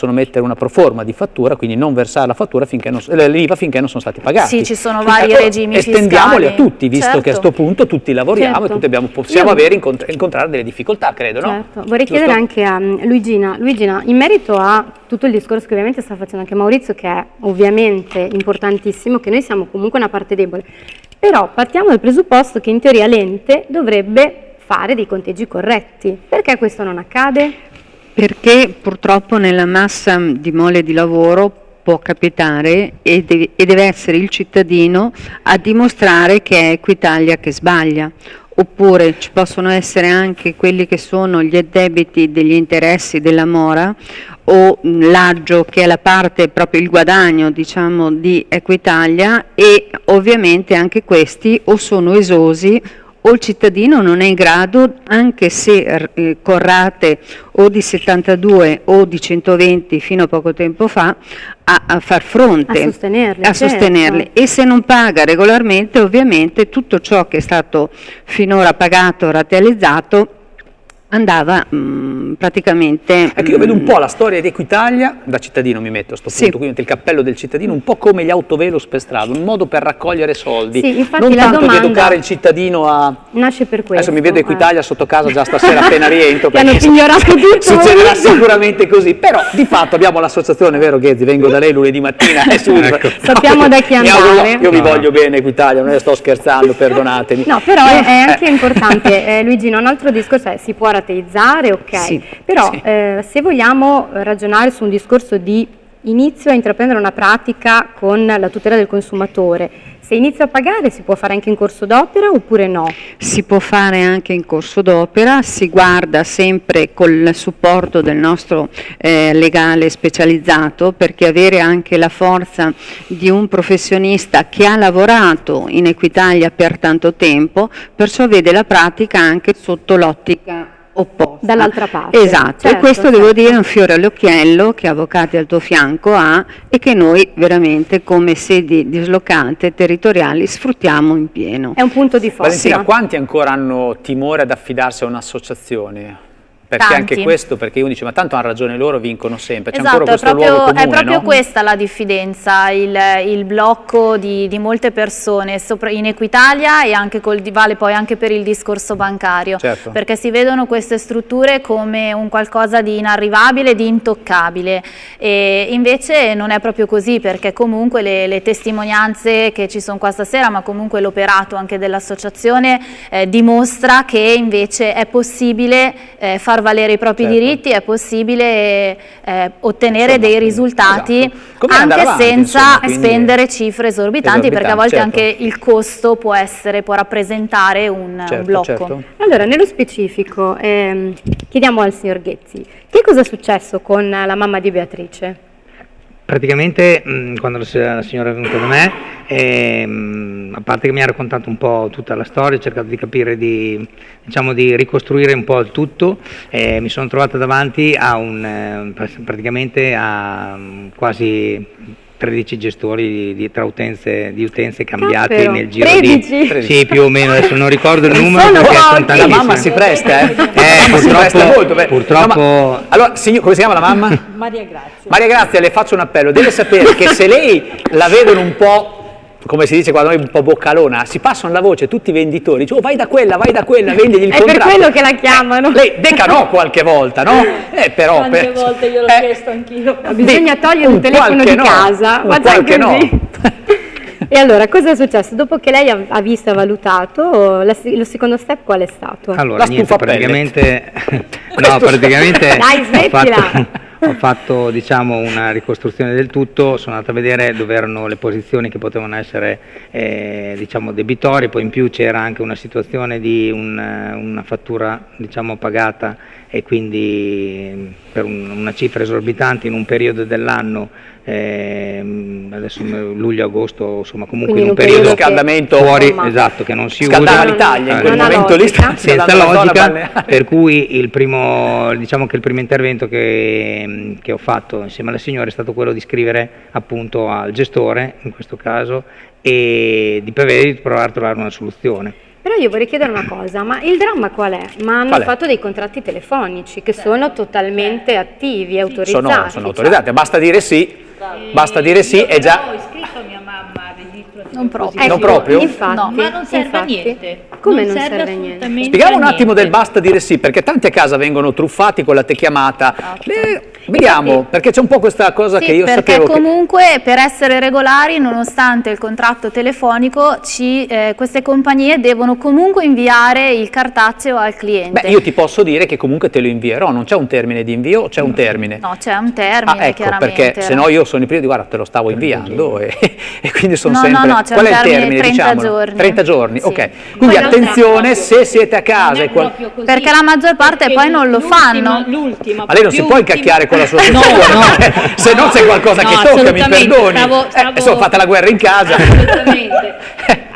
mettere una proforma di fattura, quindi non versare la fattura l'IVA finché non sono stati pagati. Sì, ci sono vari regimi fiscali. Estendiamoli a tutti, visto che a questo punto tutti lavoriamo e tutti possiamo incontrare delle difficoltà, credo, no? Vorrei chiedere anche a Luigina, in merito a tutto il discorso che ovviamente sta facendo anche Maurizio, che è ovviamente importantissimo, che noi siamo comunque una parte debole, però partiamo dal presupposto che in teoria l'ente dovrebbe fare dei conteggi corretti. Perché questo non accade? Perché purtroppo nella massa di mole di lavoro può capitare e deve essere il cittadino a dimostrare che è Equitalia che sbaglia. Oppure ci possono essere anche quelli che sono gli addebiti degli interessi della mora o l'aggio, che è la parte, proprio il guadagno di Equitalia, e ovviamente anche questi o sono esosi o il cittadino non è in grado, anche se con rate o di 72 o di 120 fino a poco tempo fa, a far fronte, a sostenerli. E se non paga regolarmente, ovviamente tutto ciò che è stato finora pagato, ratealizzato, andava praticamente... Ecco, io vedo un po' la storia di Equitalia, da cittadino mi metto a questo punto, quindi il cappello del cittadino, un po' come gli autovelox per strada, un modo per raccogliere soldi, sì, infatti non la tanto domanda di educare il cittadino a... Nasce per questo. Adesso mi vedo Equitalia sotto casa già stasera appena rientro, Ti hanno pignorato tutto. Succederà sicuramente così, però di fatto abbiamo l'associazione, vero Ghezzi? Vengo da lei lunedì mattina e subito... Ecco. Sappiamo da chi andare. Io vi voglio bene Equitalia, non sto scherzando, perdonatemi. No, però è anche importante, Luigino, un altro discorso è si può rateizzare, ok, sì, però sì. Se vogliamo ragionare su un discorso di inizio a intraprendere una pratica con la tutela del consumatore, se inizia a pagare si può fare anche in corso d'opera oppure no? Si può fare anche in corso d'opera, si guarda sempre col supporto del nostro legale specializzato, perché avere anche la forza di un professionista che ha lavorato in Equitalia per tanto tempo, perciò vede la pratica anche sotto l'ottica opposta. Dall'altra parte. Esatto, certo, e questo devo dire è un fiore all'occhiello che Avvocati al tuo fianco ha e che noi veramente come sedi dislocate territoriali sfruttiamo in pieno. È un punto di forza. Valentina, quanti ancora hanno timore ad affidarsi a un'associazione? Perché Tanti. anche questo, perché uno dice ma tanto hanno ragione loro, vincono sempre, c'è esatto, ancora questo luogo comune, è proprio no? questa la diffidenza, il blocco di molte persone in Equitalia e anche vale poi anche per il discorso bancario, certo. Perché si vedono queste strutture come un qualcosa di inarrivabile, di intoccabile, e invece non è proprio così, perché comunque le testimonianze che ci sono qua stasera, ma comunque l'operato anche dell'associazione dimostra che invece è possibile far valere i propri diritti, è possibile ottenere dei risultati anche avanti, senza quindi spendere cifre esorbitanti, perché a volte certo. anche il costo può rappresentare un blocco. Certo. Allora, nello specifico, chiediamo al signor Ghezzi, che cosa è successo con la mamma di Beatrice? Praticamente quando la signora è venuta da me, a parte che mi ha raccontato un po' tutta la storia, ho cercato di capire, di ricostruire un po' il tutto, mi sono trovato davanti a praticamente a quasi 13 gestori tra utenze cambiate nel giro 13? Sì, più o meno, adesso non ricordo il numero perché sono tantissime. La mamma si presta, purtroppo. No, allora, signor, come si chiama la mamma? Maria Grazia. Maria Grazia, le faccio un appello, deve sapere che se lei la vedono un po', come si dice quando noi un po' boccalona, si passano la voce tutti i venditori, dice, oh, vai da quella, vendigli il contratto. È per quello che la chiamano. Lei decanò qualche volta, no? Però Quante volte io l'ho chiesto anch'io. Bisogna togliere il telefono di casa, ma sai così. E allora, cosa è successo? Dopo che lei ha visto e valutato, lo secondo step qual è stato? Allora, niente, praticamente Dai, smettila! ho fatto una ricostruzione del tutto, sono andato a vedere dove erano le posizioni che potevano essere debitori, poi in più c'era anche una situazione di una fattura pagata e quindi per una cifra esorbitante in un periodo dell'anno, adesso luglio-agosto, insomma comunque in un periodo scaldamento fuori, esatto, che non si scaldava usa l'Italia in quel momento lì, senza logica, per cui il primo intervento che ho fatto insieme alla signora è stato quello di scrivere appunto al gestore in questo caso e di provare a trovare una soluzione. Però io vorrei chiedere una cosa, ma il dramma qual è? Ma hanno fatto dei contratti telefonici che sono totalmente attivi, autorizzati. Sono autorizzati, basta dire sì, è già... Ho iscritto mia mamma al registro. Non proprio. Ecco, non proprio? Infatti, No, ma non serve a niente. Come non serve a niente? Spieghiamo un attimo del basta dire sì, perché tanti a casa vengono truffati con la telechiamata. Vediamo, perché c'è un po' questa cosa che io sapevo. Perché comunque per essere regolari, nonostante il contratto telefonico, queste compagnie devono comunque inviare il cartaceo al cliente. Beh, io ti posso dire che comunque te lo invierò, non c'è un termine di invio o c'è un termine? No, c'è un termine, ecco, chiaramente. Perché se no io sono i primi di guarda, te lo stavo inviando e quindi sono sempre... No, c'è qual un è il termine, termine, 30 giorni. 30 giorni, Sì. ok. Quindi attenzione, se siete a casa... Perché la maggior parte poi non lo fanno. L'ultima. Ma lei non si può incacchiare con la sua situazione. Se non c'è qualcosa che tocca, mi perdoni. Insomma, fate la guerra in casa. Assolutamente.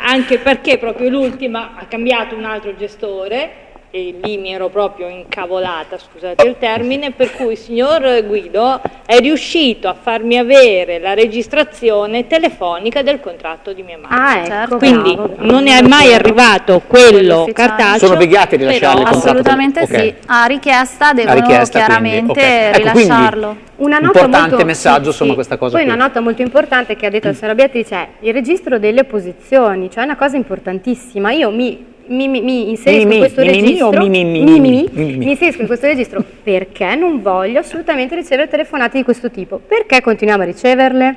Anche perché proprio l'ultima ha cambiato un altro gestore e lì mi ero proprio incavolata, scusate il termine, per cui il signor Guido è riuscito a farmi avere la registrazione telefonica del contratto di mia madre. Ecco, quindi bravo. non è mai arrivato quello cartaceo. Sono obbligati a rilasciarlo il contratto? Assolutamente sì, a richiesta devono chiaramente rilasciarlo. Una nota importante molto, messaggio, insomma, questa cosa. Poi qui. una nota molto importante che ha detto la signora Beatrice è il registro delle posizioni, cioè è una cosa importantissima. Io mi inserisco in questo registro, mi inserisco in questo registro perché non voglio assolutamente ricevere telefonate di questo tipo. Perché continuiamo a riceverle?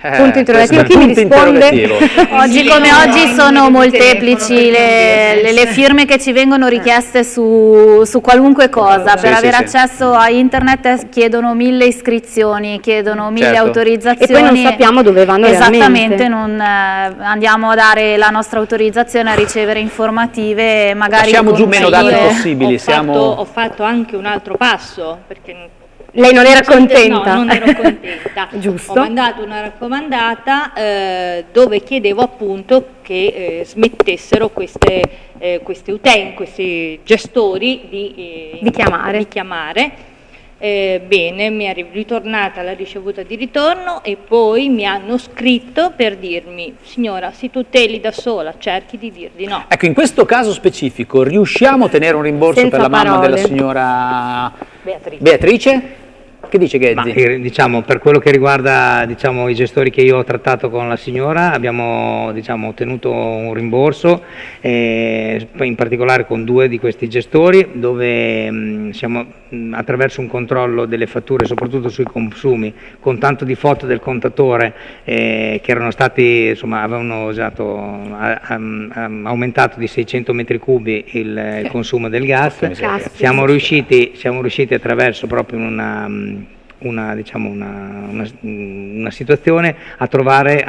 Punto interrogativo, chi mi risponde? Oggi come oggi sono molteplici le firme che ci vengono richieste su qualunque cosa. Per avere accesso a internet chiedono 1000 iscrizioni, chiedono 1000 autorizzazioni. E poi non sappiamo dove vanno esattamente, non andiamo a dare la nostra autorizzazione a ricevere informative, magari lasciamo giù meno dati possibili. Ho fatto anche un altro passo, perché lei non era contenta? No, non ero contenta. Giusto. Ho mandato una raccomandata dove chiedevo appunto che smettessero questi gestori di chiamare. Bene, mi è ritornata la ricevuta di ritorno e poi mi hanno scritto per dirmi: signora, si tuteli da sola, cerchi di dir di no. Ecco, in questo caso specifico riusciamo a ottenere un rimborso Senza per la mamma parole. della signora Beatrice? Che dice Ghezzi? Diciamo, per quello che riguarda i gestori che io ho trattato con la signora, abbiamo ottenuto un rimborso, in particolare con 2 di questi gestori, dove siamo attraverso un controllo delle fatture, soprattutto sui consumi, con tanto di foto del contatore che erano stati, avevano aumentato di 600 metri cubi il consumo del gas. Siamo riusciti attraverso proprio una situazione a trovare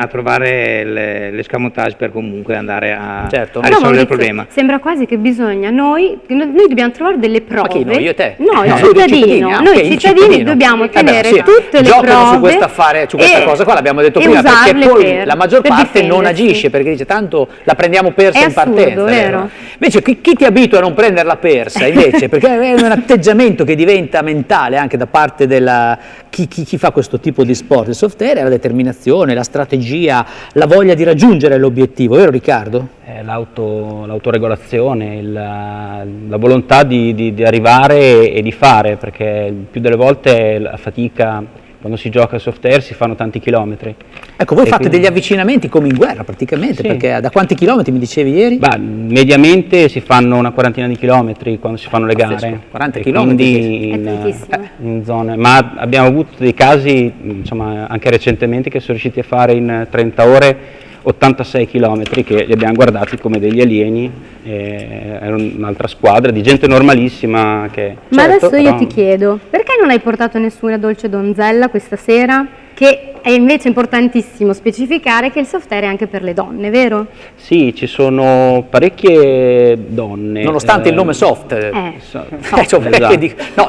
l'escamotage per comunque andare a risolvere il problema. Sembra quasi che bisogna noi dobbiamo trovare delle prove. Ma chi, noi, io e te? No, il cittadino. Noi cittadini dobbiamo ottenere tutte le prove su questo affare, su questa cosa qua, l'abbiamo detto prima, perché poi la maggior parte non agisce, perché dice tanto la prendiamo persa in partenza. Vero? Invece chi ti abitua a non prenderla persa, invece, perché è un atteggiamento che diventa mentale anche da parte della chi fa questo tipo di sport, il soft air, è la determinazione, la strategia, la voglia di raggiungere l'obiettivo, vero Riccardo? L'autoregolazione, la volontà di arrivare e di fare, perché il più delle volte la fatica, quando si gioca al soft air si fanno tanti chilometri. Ecco, voi fate degli avvicinamenti come in guerra praticamente, perché da quanti chilometri mi dicevi ieri? Mediamente si fanno una quarantina di chilometri quando si fanno le gare. 40 chilometri in zone, ma abbiamo avuto dei casi, anche recentemente, che sono riusciti a fare in 30 ore 86 chilometri, che li abbiamo guardati come degli alieni, era un'altra squadra di gente normalissima Ma adesso io ti chiedo, perché non hai portato nessuna dolce donzella questa sera? Che è invece importantissimo specificare che il soft air è anche per le donne, vero? Sì, ci sono parecchie donne. Nonostante il nome soft.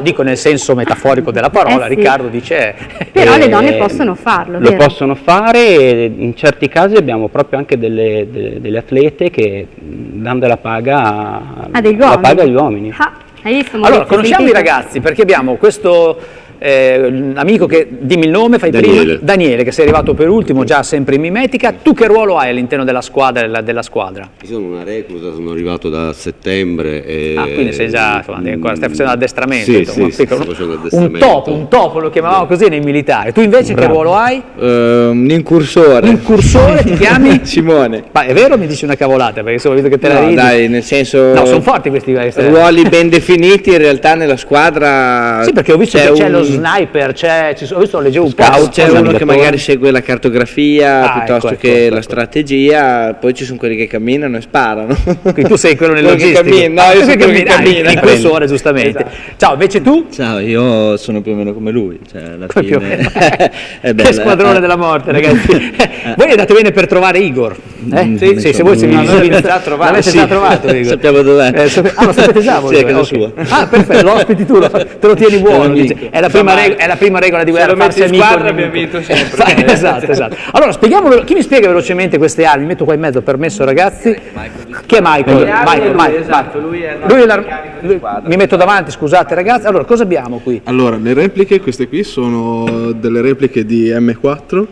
Dico nel senso metaforico della parola, sì. Riccardo dice... Però le donne possono farlo, Lo vero? possono fare, e in certi casi abbiamo proprio anche delle atlete che danno della paga agli uomini. Hai visto, allora, conosciamo i ragazzi, perché abbiamo questo... amico che, dimmi il nome, fai prima. Daniele, che sei arrivato per ultimo, già sempre in mimetica. Tu che ruolo hai all'interno della squadra? Io sono una recluta, sono arrivato da settembre. Quindi sei già, stai facendo addestramento. Sì, sto facendo addestramento. Un topo lo chiamavamo così nei militari. Tu invece che ruolo hai? Un incursore. Un incursore, ti chiami? Simone. Ma è vero o mi dici una cavolata? Perché ho visto che te la ridi. Dai, nel senso... No, sono forti questi ruoli ben definiti in realtà nella squadra. Sì, perché ho visto che c'è lo sniper, leggevo un po'. C'è uno che magari segue la cartografia piuttosto che la strategia, poi ci sono quelli che camminano e sparano. Quindi tu sei quello nell'logistico. No, io sono quello che cammina. In quest'ora, giustamente. Esatto. Ciao, invece tu? Ciao, io sono più o meno come lui. Alla fine... Che squadrone della morte, ragazzi. Voi andate bene per trovare Igor. Sì, se voi l'avete già trovato. Dico. Sappiamo dov'è. Lo sapete già voi? Sì, è casa sua. Ah, perfetto, lo ospiti tu, te lo tieni buono. È la prima regola di guerra, farsi amico. Abbiamo vinto sempre. Esatto. Allora, spieghiamolo, chi mi spiega velocemente queste armi? Mi metto qua in mezzo, permesso ragazzi. Chi è Michael? Esatto, lui è mi metto davanti, scusate ragazzi. Allora, cosa abbiamo qui? Allora, le repliche, queste qui sono delle repliche di M4.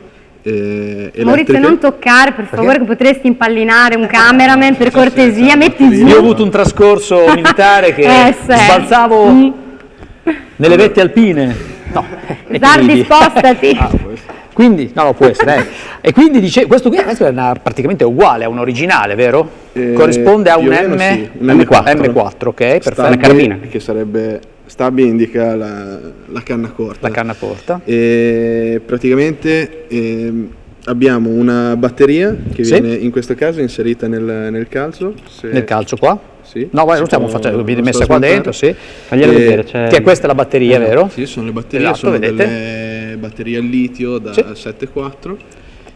Maurizio, non toccare per favore, che potresti impallinare un cameraman, per cortesia, metti giù. Io ho avuto un trascorso militare che sbalzavo nelle vette alpine. No. Zardi, spostati. Quindi, no, può essere. E quindi dice, questo è praticamente uguale a un originale, vero? Corrisponde a un M4, ok, perfetto. Una carabina. Che sarebbe... Stabi indica la canna corta. La canna corta. E praticamente abbiamo una batteria che viene in questo caso inserita nel calzo. Nel calzo qua? Sì. No, lo stiamo facendo, viene messa qua dentro, sì. Faglielo vedere. Che questa è la batteria, vero? Sì, sono le batterie, sono delle batterie al litio da 7,4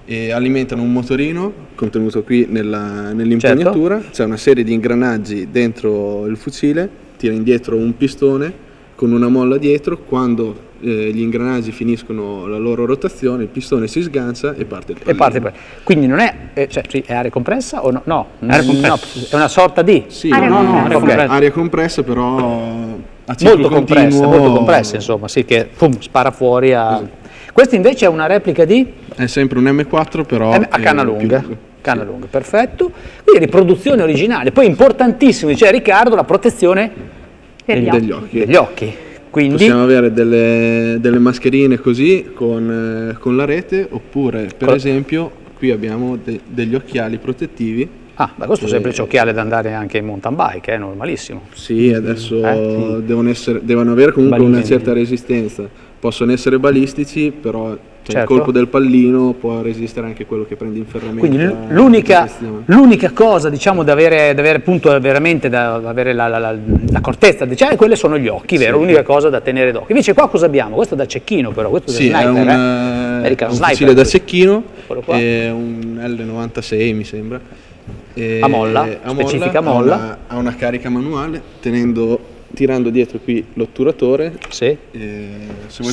e alimentano un motorino contenuto qui nell'impugnatura. C'è una serie di ingranaggi dentro il fucile, tira indietro un pistone con una molla dietro. Quando gli ingranaggi finiscono la loro rotazione, il pistone si sgancia e parte il pallino. Quindi non è, è aria compressa o no? No, è una sorta di... Sì, aria compressa, però a ciclo molto compressa, insomma, sì, che spara fuori a... Questo invece è una replica di? È sempre un M4, però a canna lunga. Canna lunga, perfetto. Quindi riproduzione originale. Poi importantissimo, dice Riccardo, la protezione degli occhi. Quindi possiamo avere delle mascherine così con la rete, oppure per esempio qui abbiamo degli occhiali protettivi. Questo è un semplice occhiale da andare anche in mountain bike, è normalissimo. Sì, adesso devono avere comunque una certa resistenza. Possono essere balistici, però il colpo del pallino può resistere anche quello che prende in ferramenta. Quindi l'unica cosa, diciamo, da avere appunto veramente da avere l'accortezza, diciamo, quelle sono gli occhi, vero? L'unica cosa da tenere d'occhio. Invece qua cosa abbiamo? Questo è da cecchino, però questo è un fucile da cecchino, è un L96 mi sembra. A molla, specifica molla. Ha una carica manuale, tirando dietro qui l'otturatore, si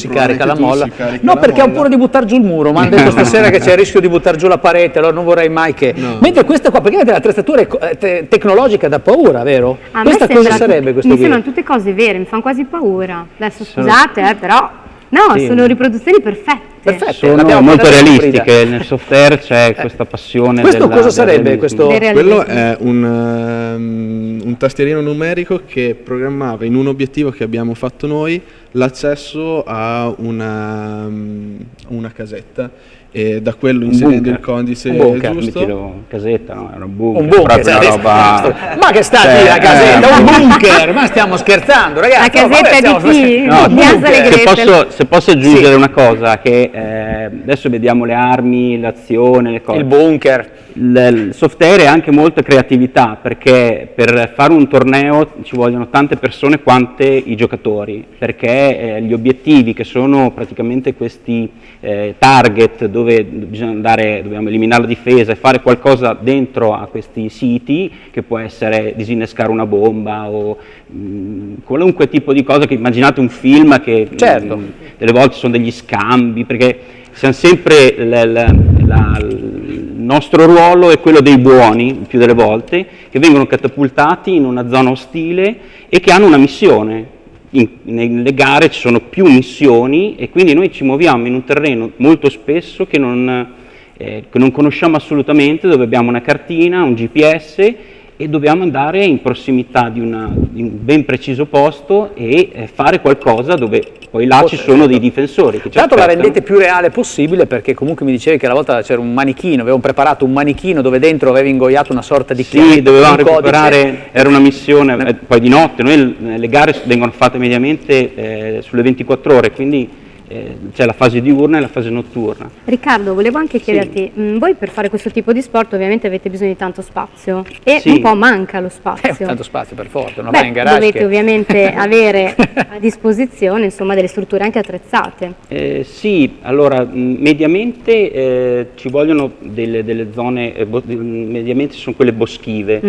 carica la molla. Perché ho paura di buttare giù il muro, mi hanno detto stasera che c'è il rischio di buttare giù la parete, allora non vorrei mai che... Mentre questa qua, perché avete l'attrezzatura tecnologica da paura, vero? Questa cosa sarebbe questo? Mi sembrano tutte cose vere, mi fanno quasi paura. Adesso scusate, però... sono riproduzione perfette. Sono molto realistiche, nel software c'è questa passione. Questo cosa sarebbe? Quello è un tastierino numerico che programmava in un obiettivo che abbiamo fatto noi l'accesso a una casetta, e da quello inserendo il codice giusto. Casetta, no, era un bunker. Un bunker, una roba... Ma che sta lì la casetta? Un bunker, ma stiamo scherzando, ragazzi. La casetta di chi? Se posso aggiungere una cosa, che adesso vediamo le armi, l'azione, le cose. Il bunker. Il software è anche molta creatività, perché per fare un torneo ci vogliono tante persone quante i giocatori, perché gli obiettivi, che sono praticamente questi target dove dobbiamo eliminare la difesa e fare qualcosa dentro a questi siti, che può essere disinnescare una bomba o qualunque tipo di cosa, che immaginate un film che delle volte sono degli scambi, perché siamo sempre il nostro ruolo è quello dei buoni, il più delle volte, che vengono catapultati in una zona ostile e che hanno una missione. Nelle gare ci sono più missioni e quindi noi ci muoviamo in un terreno molto spesso che non conosciamo assolutamente, dove abbiamo una cartina, un GPS, e dobbiamo andare in prossimità di un ben preciso posto e fare qualcosa dove poi là ci sono dei difensori che ci Tanto la rendete più reale possibile, perché comunque mi dicevi che una volta c'era un manichino, avevamo preparato un manichino dove dentro avevi ingoiato una sorta di chiave. Sì, dovevamo recuperare, era una missione, poi di notte, noi le gare vengono fatte mediamente sulle 24 ore, quindi c'è la fase diurna e la fase notturna. Riccardo, volevo anche chiederti, voi per fare questo tipo di sport ovviamente avete bisogno di tanto spazio e un po' manca lo spazio. Tanto spazio per forza, non vai in garage. Dovete ovviamente avere a disposizione insomma delle strutture anche attrezzate. Sì, allora mediamente ci vogliono delle zone, mediamente sono quelle boschive,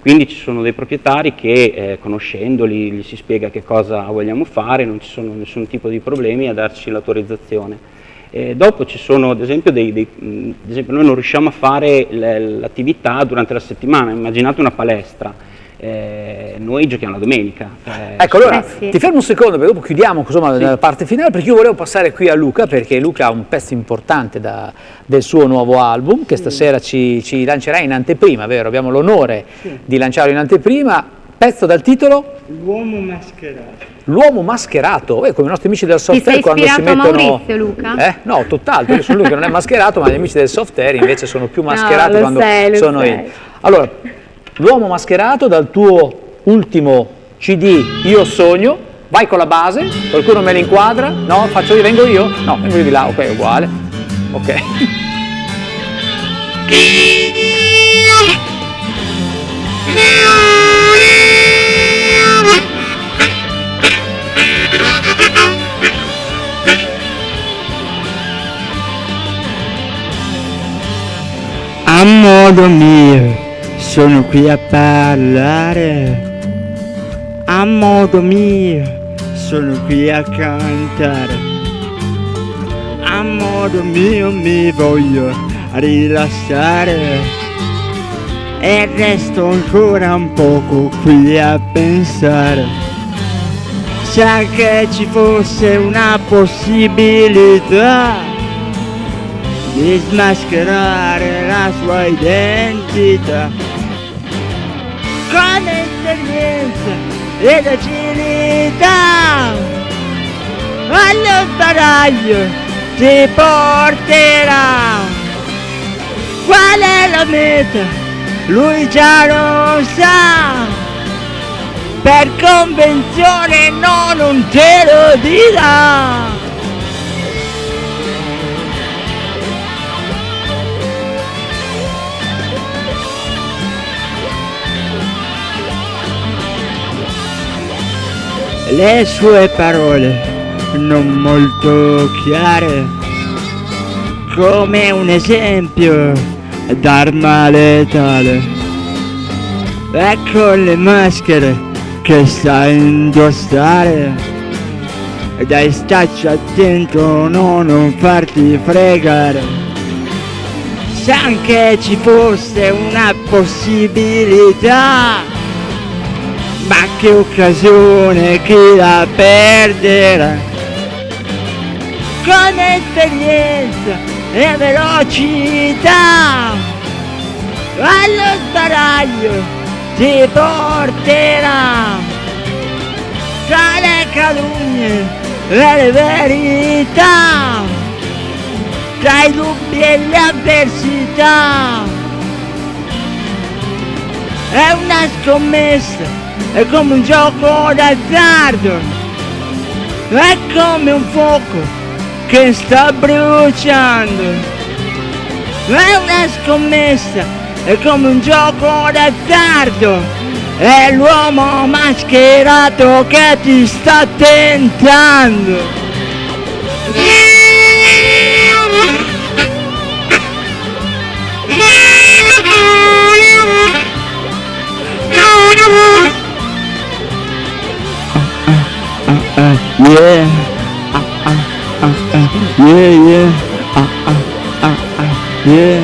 quindi ci sono dei proprietari che conoscendoli gli si spiega che cosa vogliamo fare, non ci sono nessun tipo di problemi a darci l'autorizzazione. Dopo ci sono ad esempio ad esempio noi non riusciamo a fare l'attività durante la settimana, immaginate una palestra, noi giochiamo la domenica. Ecco, allora ti fermo un secondo perché dopo chiudiamo insomma, la parte finale, perché io volevo passare qui a Luca, perché Luca ha un pezzo importante del suo nuovo album che stasera ci lancerà in anteprima, vero? Abbiamo l'onore di lanciarlo in anteprima, pezzo dal titolo? L'uomo mascherato. L'uomo mascherato, come i nostri amici del soft air quando si mettono... a Maurizio, Luca? No, tutt'altro, io sono lui che non è mascherato, ma gli amici del soft air invece sono più mascherati quando sono io. Allora, l'uomo mascherato dal tuo ultimo CD Io Sogno, vai con la base, qualcuno me la inquadra? No, vengo io? No, vengo io di là, ok, uguale. Ok. A modo mio sono qui a parlare, a modo mio sono qui a cantare, a modo mio mi voglio rilassare e resto ancora un poco qui a pensare. Se anche ci fosse una possibilità di smascherare la sua identità con esperienza ed agilità, allo sbaraglio ti porterà. Qual è la meta? Lui già lo sa, per convenzione no, non te lo dirà. Le sue parole non molto chiare, come un esempio d'arma letale, ecco le maschere che sa indossare. Dai, stacci attento, no, non farti fregare. Se anche ci fosse una possibilità, ma che occasione, chi la perderà? Con esperienza e velocità, allo sbaraglio ti porterà. Tra le calunnie e le verità, tra i dubbi e le avversità, è una scommessa, è come un gioco d'azzardo, è come un fuoco che sta bruciando, è una scommessa, è come un gioco d'azzardo, è l'uomo mascherato che ti sta tentando. Yeah, yeah, yeah, Yeah.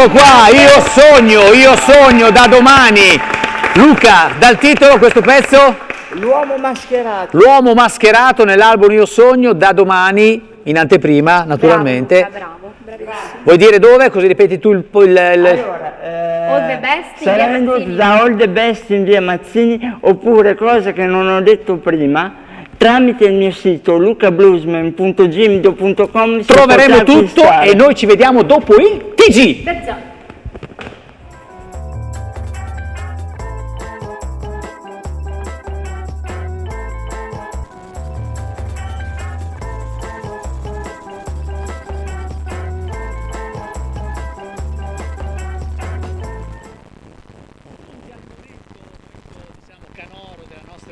Ecco qua, io sogno da domani. Luca, dal titolo questo pezzo? L'uomo mascherato. L'uomo mascherato nell'album Io sogno da domani, in anteprima naturalmente. Bravo, bravissimo. Vuoi dire dove? Così ripeti tu il... Allora, All the best in sarà via venduto Mazzini. da All the Best in via Mazzini, oppure, cosa che non ho detto prima, tramite il mio sito lucabluesman.gimdo.com troveremo tutto e noi ci vediamo dopo il TG.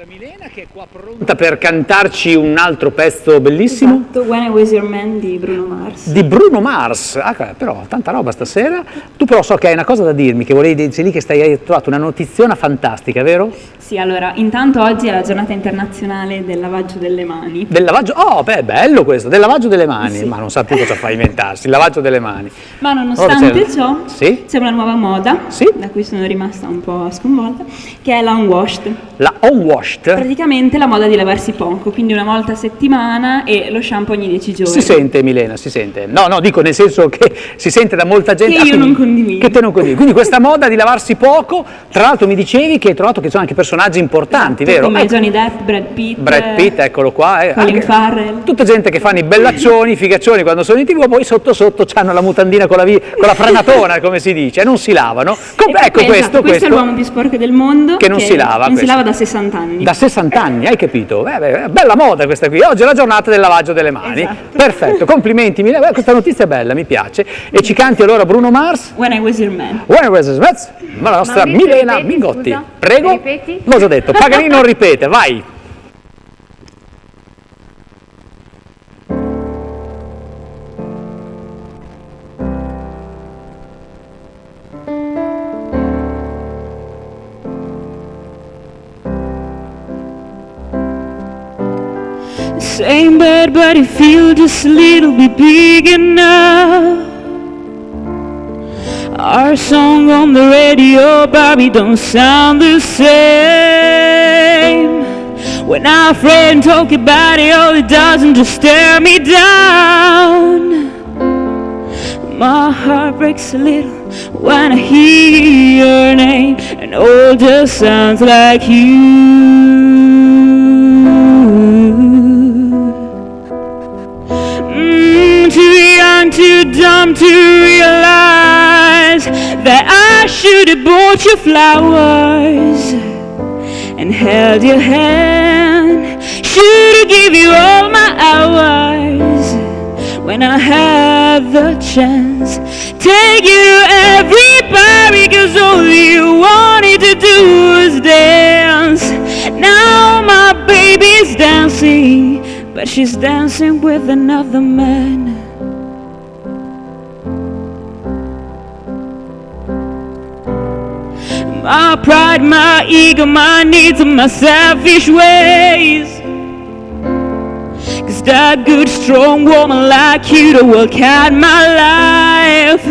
Milena che è qua pronta per cantarci un altro pezzo bellissimo. Esatto, When I Was Your Man di Bruno Mars. Di Bruno Mars, però tanta roba stasera. Tu però so che hai una cosa da dirmi, che volevi, sei lì che hai trovato una notiziona fantastica, vero? Sì, allora, intanto oggi è la giornata internazionale del lavaggio delle mani. Del lavaggio, oh beh, bello questo, del lavaggio delle mani, sì. Ma non sa più cosa fa inventarsi, il lavaggio delle mani. Ma nonostante ciò, sì? c'è una nuova moda, sì? Da cui sono rimasta un po' sconvolta, che è la unwashed. La unwashed? Praticamente la moda di lavarsi poco, quindi una volta a settimana e lo shampoo ogni 10 giorni. Si sente, Milena, si sente. No, dico nel senso che si sente da molta gente. Che io non condivido. Che te non condividi. Quindi questa moda di lavarsi poco, tra l'altro mi dicevi che hai trovato che sono anche personaggi importanti, vero? Come Johnny Depp, Brad Pitt, eccolo qua. Colin Farrell. Tutta gente che fanno i bellaccioni, i figaccioni quando sono in TV, poi sotto hanno la mutandina con la franatona, come si dice, non si lavano. Ecco questo è l'uomo più sporco del mondo. Che non si lava. Non si lava da 60 anni. Da 60 anni, hai capito? Bella moda questa qui. Oggi è la giornata del lavaggio delle mani. Esatto. Perfetto, complimenti Milena. Questa notizia è bella, mi piace. E ci canti allora Bruno Mars? When I Was Your Man. When I Was Your Man. Ma la nostra Milena Mingotti. Scusa? Prego. Ripeti? L'ho già detto. Paganini non ripete, vai. Same bed, but it feels just a little bit bigger now. Our song on the radio, Bobby, don't sound the same. When our friend talk about it, all it does is just stare me down. My heart breaks a little when I hear your name, and all just sounds like you. Too young, too dumb to realize that I should have bought you flowers and held your hand. Should have given you all my hours when I had the chance. Take you to every party, 'cause all you wanted to do was dance. Now my baby's dancing, but she's dancing with another man. My pride, my ego, my needs, and my selfish ways. 'Cause that good, strong woman like you to work out my life.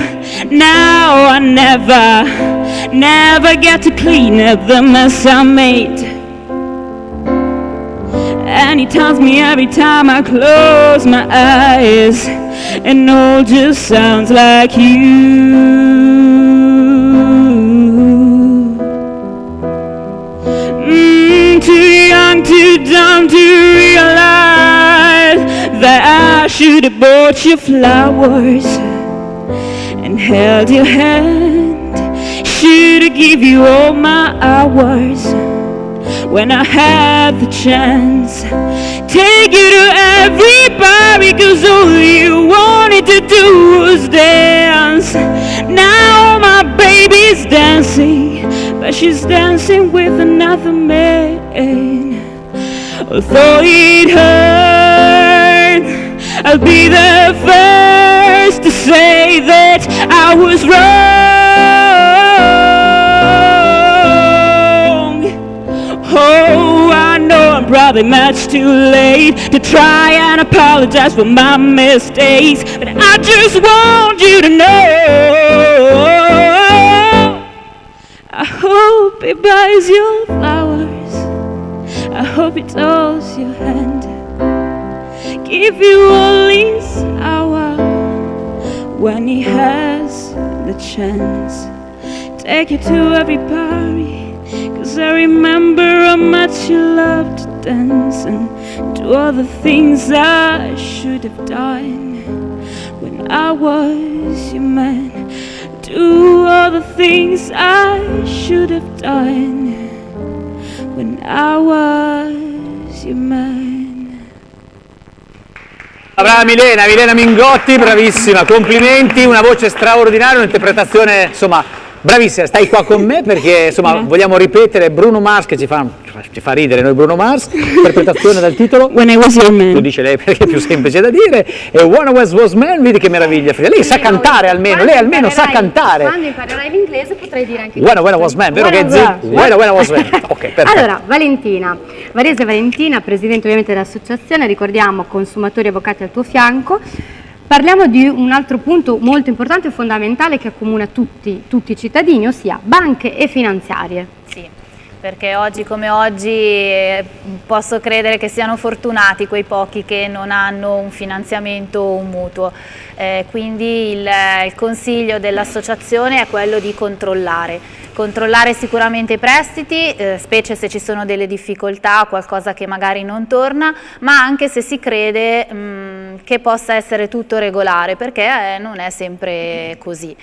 Now I never get to clean up the mess I made. And he tells me every time I close my eyes, and all just sounds like you. Too young, too dumb to realize that I should have bought you flowers and held your hand. Should have given you all my hours when I had the chance. Take you to every party, 'cause all you wanted to do was dance. Now my baby's dancing, but she's dancing with another man. Although it hurt, I'll be the first to say that I was wrong. Oh, I know I'm probably much too late to try and apologize for my mistakes, but I just want you to know he buys you flowers. I hope he holds your hand, give you all his hour when he has the chance. Take you to every party, 'cause I remember how much you loved to dance and do all the things I should have done when I was your man. Do all the things I should have done when I was your man. Brava Milena Mingotti, bravissima, complimenti, una voce straordinaria, un'interpretazione, insomma, bravissima. Stai qua con me perché, insomma, vogliamo ripetere Bruno Mars, che ci fa ridere noi Bruno Mars, interpretazione del titolo When I Was Your Man. Lo dice lei perché è più semplice da dire, e When I Was Man, vedi che meraviglia, lei sa cantare almeno, lei almeno sa cantare. Quando imparerai l'inglese potrai dire anche When I Was Man, vero Ghezzi? When I Was Man, ok, perfetto. Allora, Valentina, Varese Valentina, presidente ovviamente dell'associazione, ricordiamo Consumatori e Avvocati al tuo fianco. Parliamo di un altro punto molto importante e fondamentale che accomuna tutti i cittadini, ossia banche e finanziarie. Sì, perché oggi come oggi posso credere che siano fortunati quei pochi che non hanno un finanziamento o un mutuo. Quindi il consiglio dell'associazione è quello di controllare sicuramente i prestiti, specie se ci sono delle difficoltà, qualcosa che magari non torna, ma anche se si crede che possa essere tutto regolare, perché non è sempre così.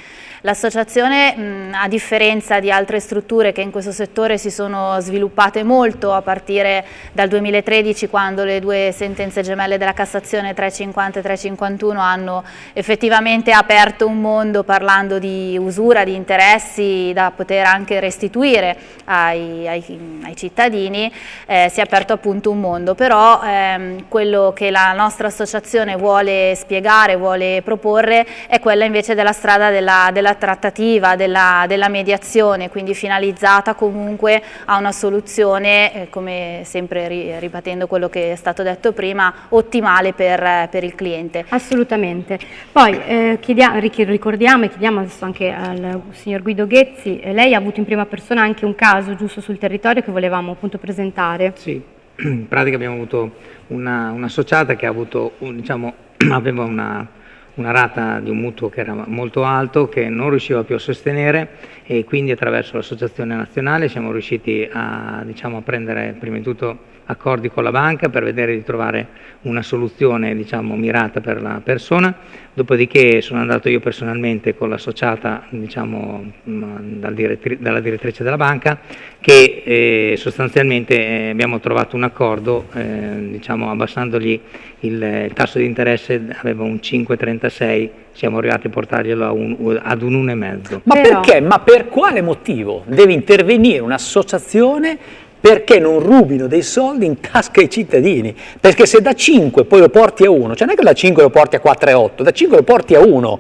L'associazione, a differenza di altre strutture che in questo settore si sono sviluppate molto a partire dal 2013, quando le due sentenze gemelle della Cassazione 350 e 351 hanno effettivamente aperto un mondo parlando di usura, di interessi da poter anche restituire ai cittadini, si è aperto appunto un mondo. Però quello che la nostra associazione vuole spiegare, vuole proporre, è quella invece della strada della trattativa, della mediazione, quindi finalizzata comunque a una soluzione, come sempre ripetendo quello che è stato detto prima, ottimale per il cliente. Assolutamente. Poi ricordiamo e chiediamo adesso anche al signor Guido Ghezzi, lei ha avuto in prima persona anche un caso giusto sul territorio che volevamo appunto presentare. Sì, in pratica abbiamo avuto un'associata che ha avuto, aveva una rata di un mutuo che era molto alto, che non riusciva più a sostenere, e quindi attraverso l'associazione nazionale siamo riusciti a prendere prima di tutto accordi con la banca per vedere di trovare una soluzione mirata per la persona. Dopodiché sono andato io personalmente con l'associata dalla direttrice della banca, che sostanzialmente abbiamo trovato un accordo abbassandogli il tasso di interesse, aveva un 5,36, siamo arrivati a portarglielo ad un 1,5. Ma perché? Ma per quale motivo deve intervenire un'associazione perché non rubino dei soldi in tasca ai cittadini? Perché se da 5 poi lo porti a 1, cioè non è che da 5 lo porti a 4,8, da 5 lo porti a 1,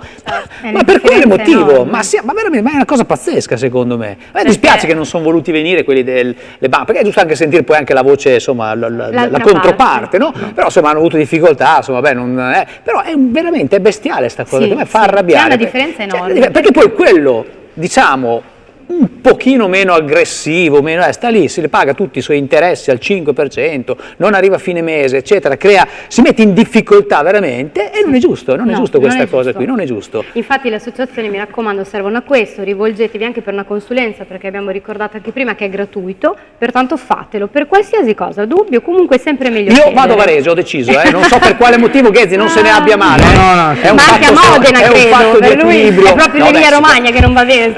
ma per quale motivo? Ma veramente, è una cosa pazzesca secondo me. A me dispiace che non sono voluti venire quelli delle banche, perché è giusto anche sentire poi anche la voce, insomma, la controparte, no? Però insomma hanno avuto difficoltà, insomma, però è veramente bestiale sta cosa, che a me fa arrabbiare. C'è una differenza enorme. Perché poi quello, un pochino meno aggressivo, sta lì, si le paga tutti i suoi interessi al 5%, non arriva a fine mese, eccetera, si mette in difficoltà veramente, e non è giusto, non è giusto questa cosa qui, non è giusto. Infatti le associazioni, mi raccomando, servono a questo, rivolgetevi anche per una consulenza, perché abbiamo ricordato anche prima che è gratuito, pertanto fatelo, per qualsiasi cosa, dubbio, comunque è sempre meglio Io chiedere. vado a Varese, ho deciso, non so per quale motivo Ghezzi non se ne abbia male. Ma anche a Modena, credo, per lui è proprio l'Emilia Romagna che non va bene.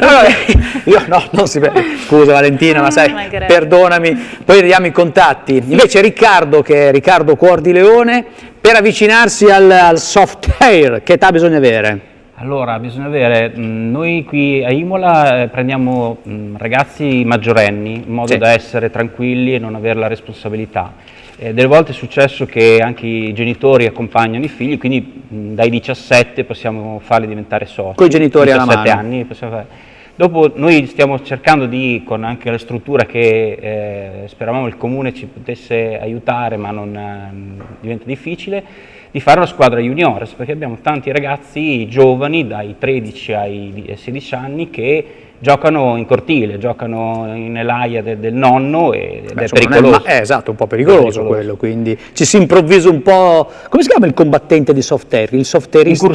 Scusa Valentina, ma sai, perdonami, poi diamo i contatti. Invece Riccardo, che è Riccardo Cuor di Leone, per avvicinarsi al software, che età bisogna avere? Allora, bisogna avere, noi qui a Imola prendiamo ragazzi maggiorenni, in modo da essere tranquilli e non avere la responsabilità. Delle volte è successo che anche i genitori accompagnano i figli, quindi dai 17 possiamo farli diventare soci. Con i genitori alla mano. 17 anni possiamo fare. Dopo noi stiamo cercando con anche la struttura che speravamo il comune ci potesse aiutare, ma non diventa difficile, di fare una squadra juniores, perché abbiamo tanti ragazzi giovani dai 13 ai 16 anni che giocano in cortile, giocano nell'aia del nonno ed è pericoloso. Esatto, un po' pericoloso quello, quindi ci si improvvisa un po'... Come si chiama il combattente di soft air? Il soft airista?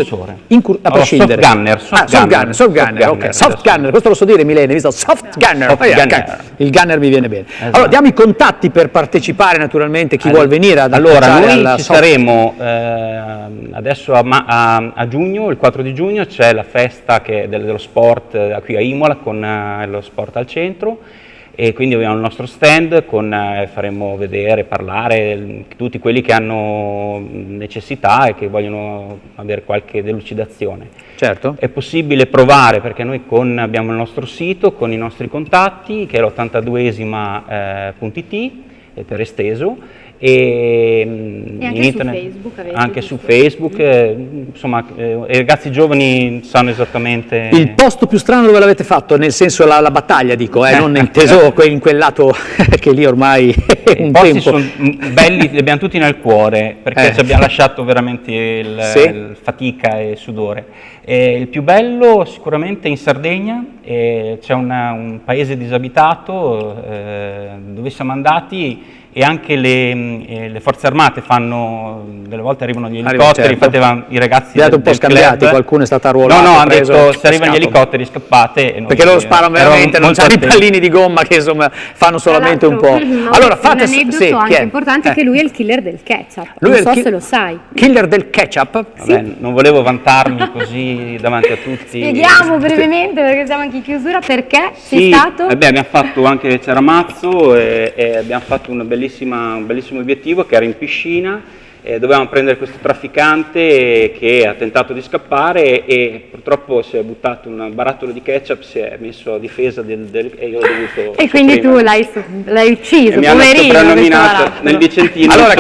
Incursore. A prescindere. Soft gunner, ok. Soft gunner, questo lo so dire Milene, visto? Soft gunner. Il gunner mi viene bene. Esatto. Allora, diamo i contatti per partecipare naturalmente, chi vuol venire ad allora, noi ci saremo adesso a giugno, il 4 di giugno, c'è la festa dello sport qui a Imola, con lo sport al centro, e quindi abbiamo il nostro stand, faremo vedere, parlare tutti quelli che hanno necessità e che vogliono avere qualche delucidazione. Certo. È possibile provare, perché noi abbiamo il nostro sito con i nostri contatti, che è l'82esima.it, per esteso, e anche in internet, su Facebook anche su Facebook, insomma, i ragazzi giovani sanno esattamente. Il posto più strano dove l'avete fatto, nel senso la battaglia, dico, non inteso in quel lato che lì ormai è un posti tempo. Sono belli, li abbiamo tutti nel cuore, perché ci abbiamo lasciato veramente il fatica e sudore. Il più bello sicuramente in Sardegna, c'è un paese disabitato dove siamo andati, e anche le forze armate delle volte arrivano gli elicotteri, certo. infatti i ragazzi un po' scambiati, club, qualcuno è stato arruolato. No, hanno detto se arrivano gli elicotteri scappate. Perché loro sparano veramente, non c'hanno i pallini di gomma che insomma fanno solamente un po'. Allora fate un aneddoto anche importante è che lui è il killer del ketchup, non so se lo sai. Killer del ketchup? Vabbè, non volevo vantarmi così davanti a tutti. Spieghiamo brevemente, perché siamo anche in chiusura, perché sei stato? Abbiamo fatto anche Ceramazzo e abbiamo fatto un bellissimo obiettivo che era in piscina. Dovevamo prendere questo trafficante che ha tentato di scappare e purtroppo si è buttato un barattolo di ketchup, si è messo a difesa e io l'ho dovuto e quindi tu l'hai ucciso, mi hanno soprannominato nel Vicentino. Allora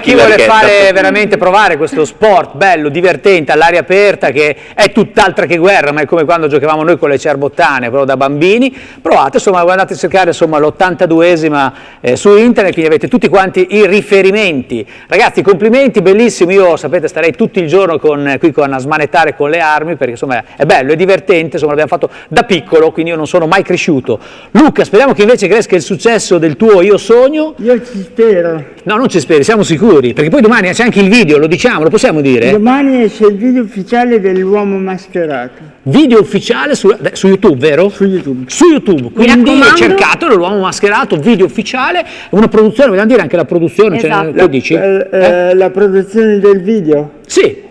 chi vuole fare veramente provare questo sport bello, divertente, all'aria aperta, che è tutt'altra che guerra, ma è come quando giocavamo noi con le cerbottane proprio da bambini, provate, insomma, andate a cercare l'82esima su internet, quindi avete tutti quanti i riferimenti. Ragazzi, complimenti, bellissimo, io sapete starei tutto il giorno qui a smanettare con le armi, perché insomma è bello, è divertente, insomma l'abbiamo fatto da piccolo, quindi io non sono mai cresciuto. Luca, speriamo che invece cresca il successo del tuo Io Sogno. Io ci spero. No, non ci speri, siamo sicuri, perché poi domani c'è anche il video, lo diciamo, lo possiamo dire? Domani esce il video ufficiale dell'uomo mascherato. Video ufficiale su YouTube, vero? Su YouTube. Su YouTube, quindi cercatelo, l'uomo mascherato, video ufficiale, una produzione, vogliamo dire anche la produzione, esatto. Lo dici? La produzione del video? Sì.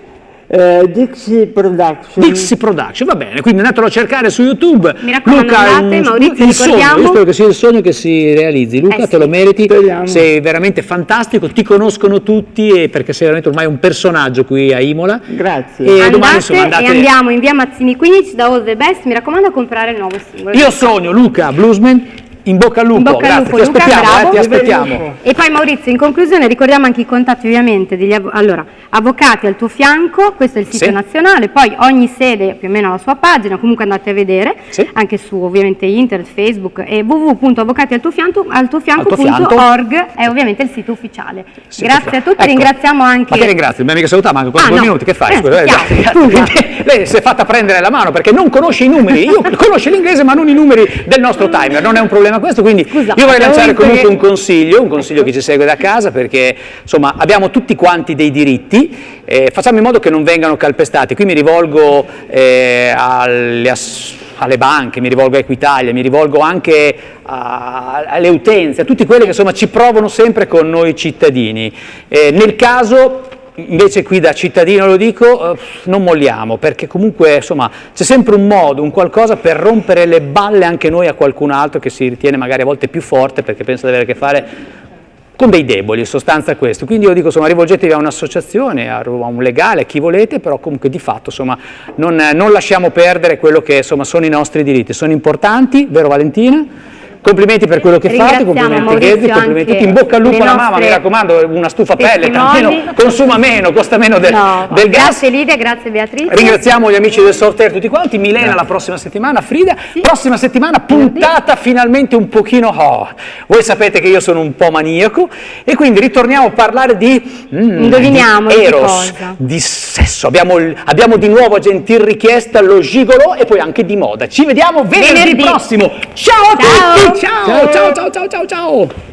Dixie Production, va bene, quindi andatelo a cercare su YouTube. Mi raccomando, Luca, Maurizio, il sogno, io spero che sia il sogno che si realizzi. Luca, te lo meriti, speriamo. Sei veramente fantastico, ti conoscono tutti perché sei veramente ormai un personaggio qui a Imola. Grazie. E domani, e andiamo in via Mazzini 15 da All the Best, mi raccomando a comprare il nuovo singolo. Io sogno, Luca Bluesman. In bocca al lupo, grazie, ti aspettiamo, ti aspettiamo. E poi Maurizio, in conclusione ricordiamo anche i contatti ovviamente degli avvocati al tuo fianco, questo è il sito nazionale, poi ogni sede più o meno ha la sua pagina, comunque andate a vedere, anche su ovviamente internet, Facebook, e www.avvocatialtuofianco.org è ovviamente il sito ufficiale. Grazie a tutti, ringraziamo anche... Ma che ringrazio, mi hai mica salutato, ma anche 2 minuti, che fai? Lei si è fatta prendere la mano perché non conosce i numeri, io conosco l'inglese ma non i numeri del nostro timer, non è un problema questo, quindi io vorrei lanciare comunque un consiglio che ci segue da casa, perché insomma abbiamo tutti quanti dei diritti, facciamo in modo che non vengano calpestati. Qui mi rivolgo alle banche, mi rivolgo a Equitalia, mi rivolgo anche alle utenze, a tutti quelli che insomma ci provano sempre con noi cittadini. Nel caso invece qui da cittadino lo dico, non molliamo, perché comunque insomma c'è sempre un modo, un qualcosa per rompere le balle anche noi a qualcun altro che si ritiene magari a volte più forte perché pensa di avere a che fare con dei deboli, in sostanza questo. Quindi io dico, insomma, rivolgetevi a un'associazione, a un legale, a chi volete, però comunque di fatto insomma non lasciamo perdere quello che insomma sono i nostri diritti, sono importanti, vero Valentina? Complimenti per quello che fate, complimenti Ghezzi, complimenti tutti, in bocca al lupo alla mamma, mi raccomando, una stufa pelle, almeno consuma meno, costa meno del gas. Grazie Lidia, grazie Beatrice. Ringraziamo gli amici del Sorter tutti quanti, Milena la prossima settimana, Frida, prossima settimana puntata finalmente un pochino, voi sapete che io sono un po' maniaco e quindi ritorniamo a parlare di indoviniamo di Eros, cosa. Di sesso, abbiamo di nuovo a gentil richiesta lo gigolo e poi anche di moda. Ci vediamo venerdì prossimo, ciao a tutti, ciao ciao ciao ciao ciao ciao.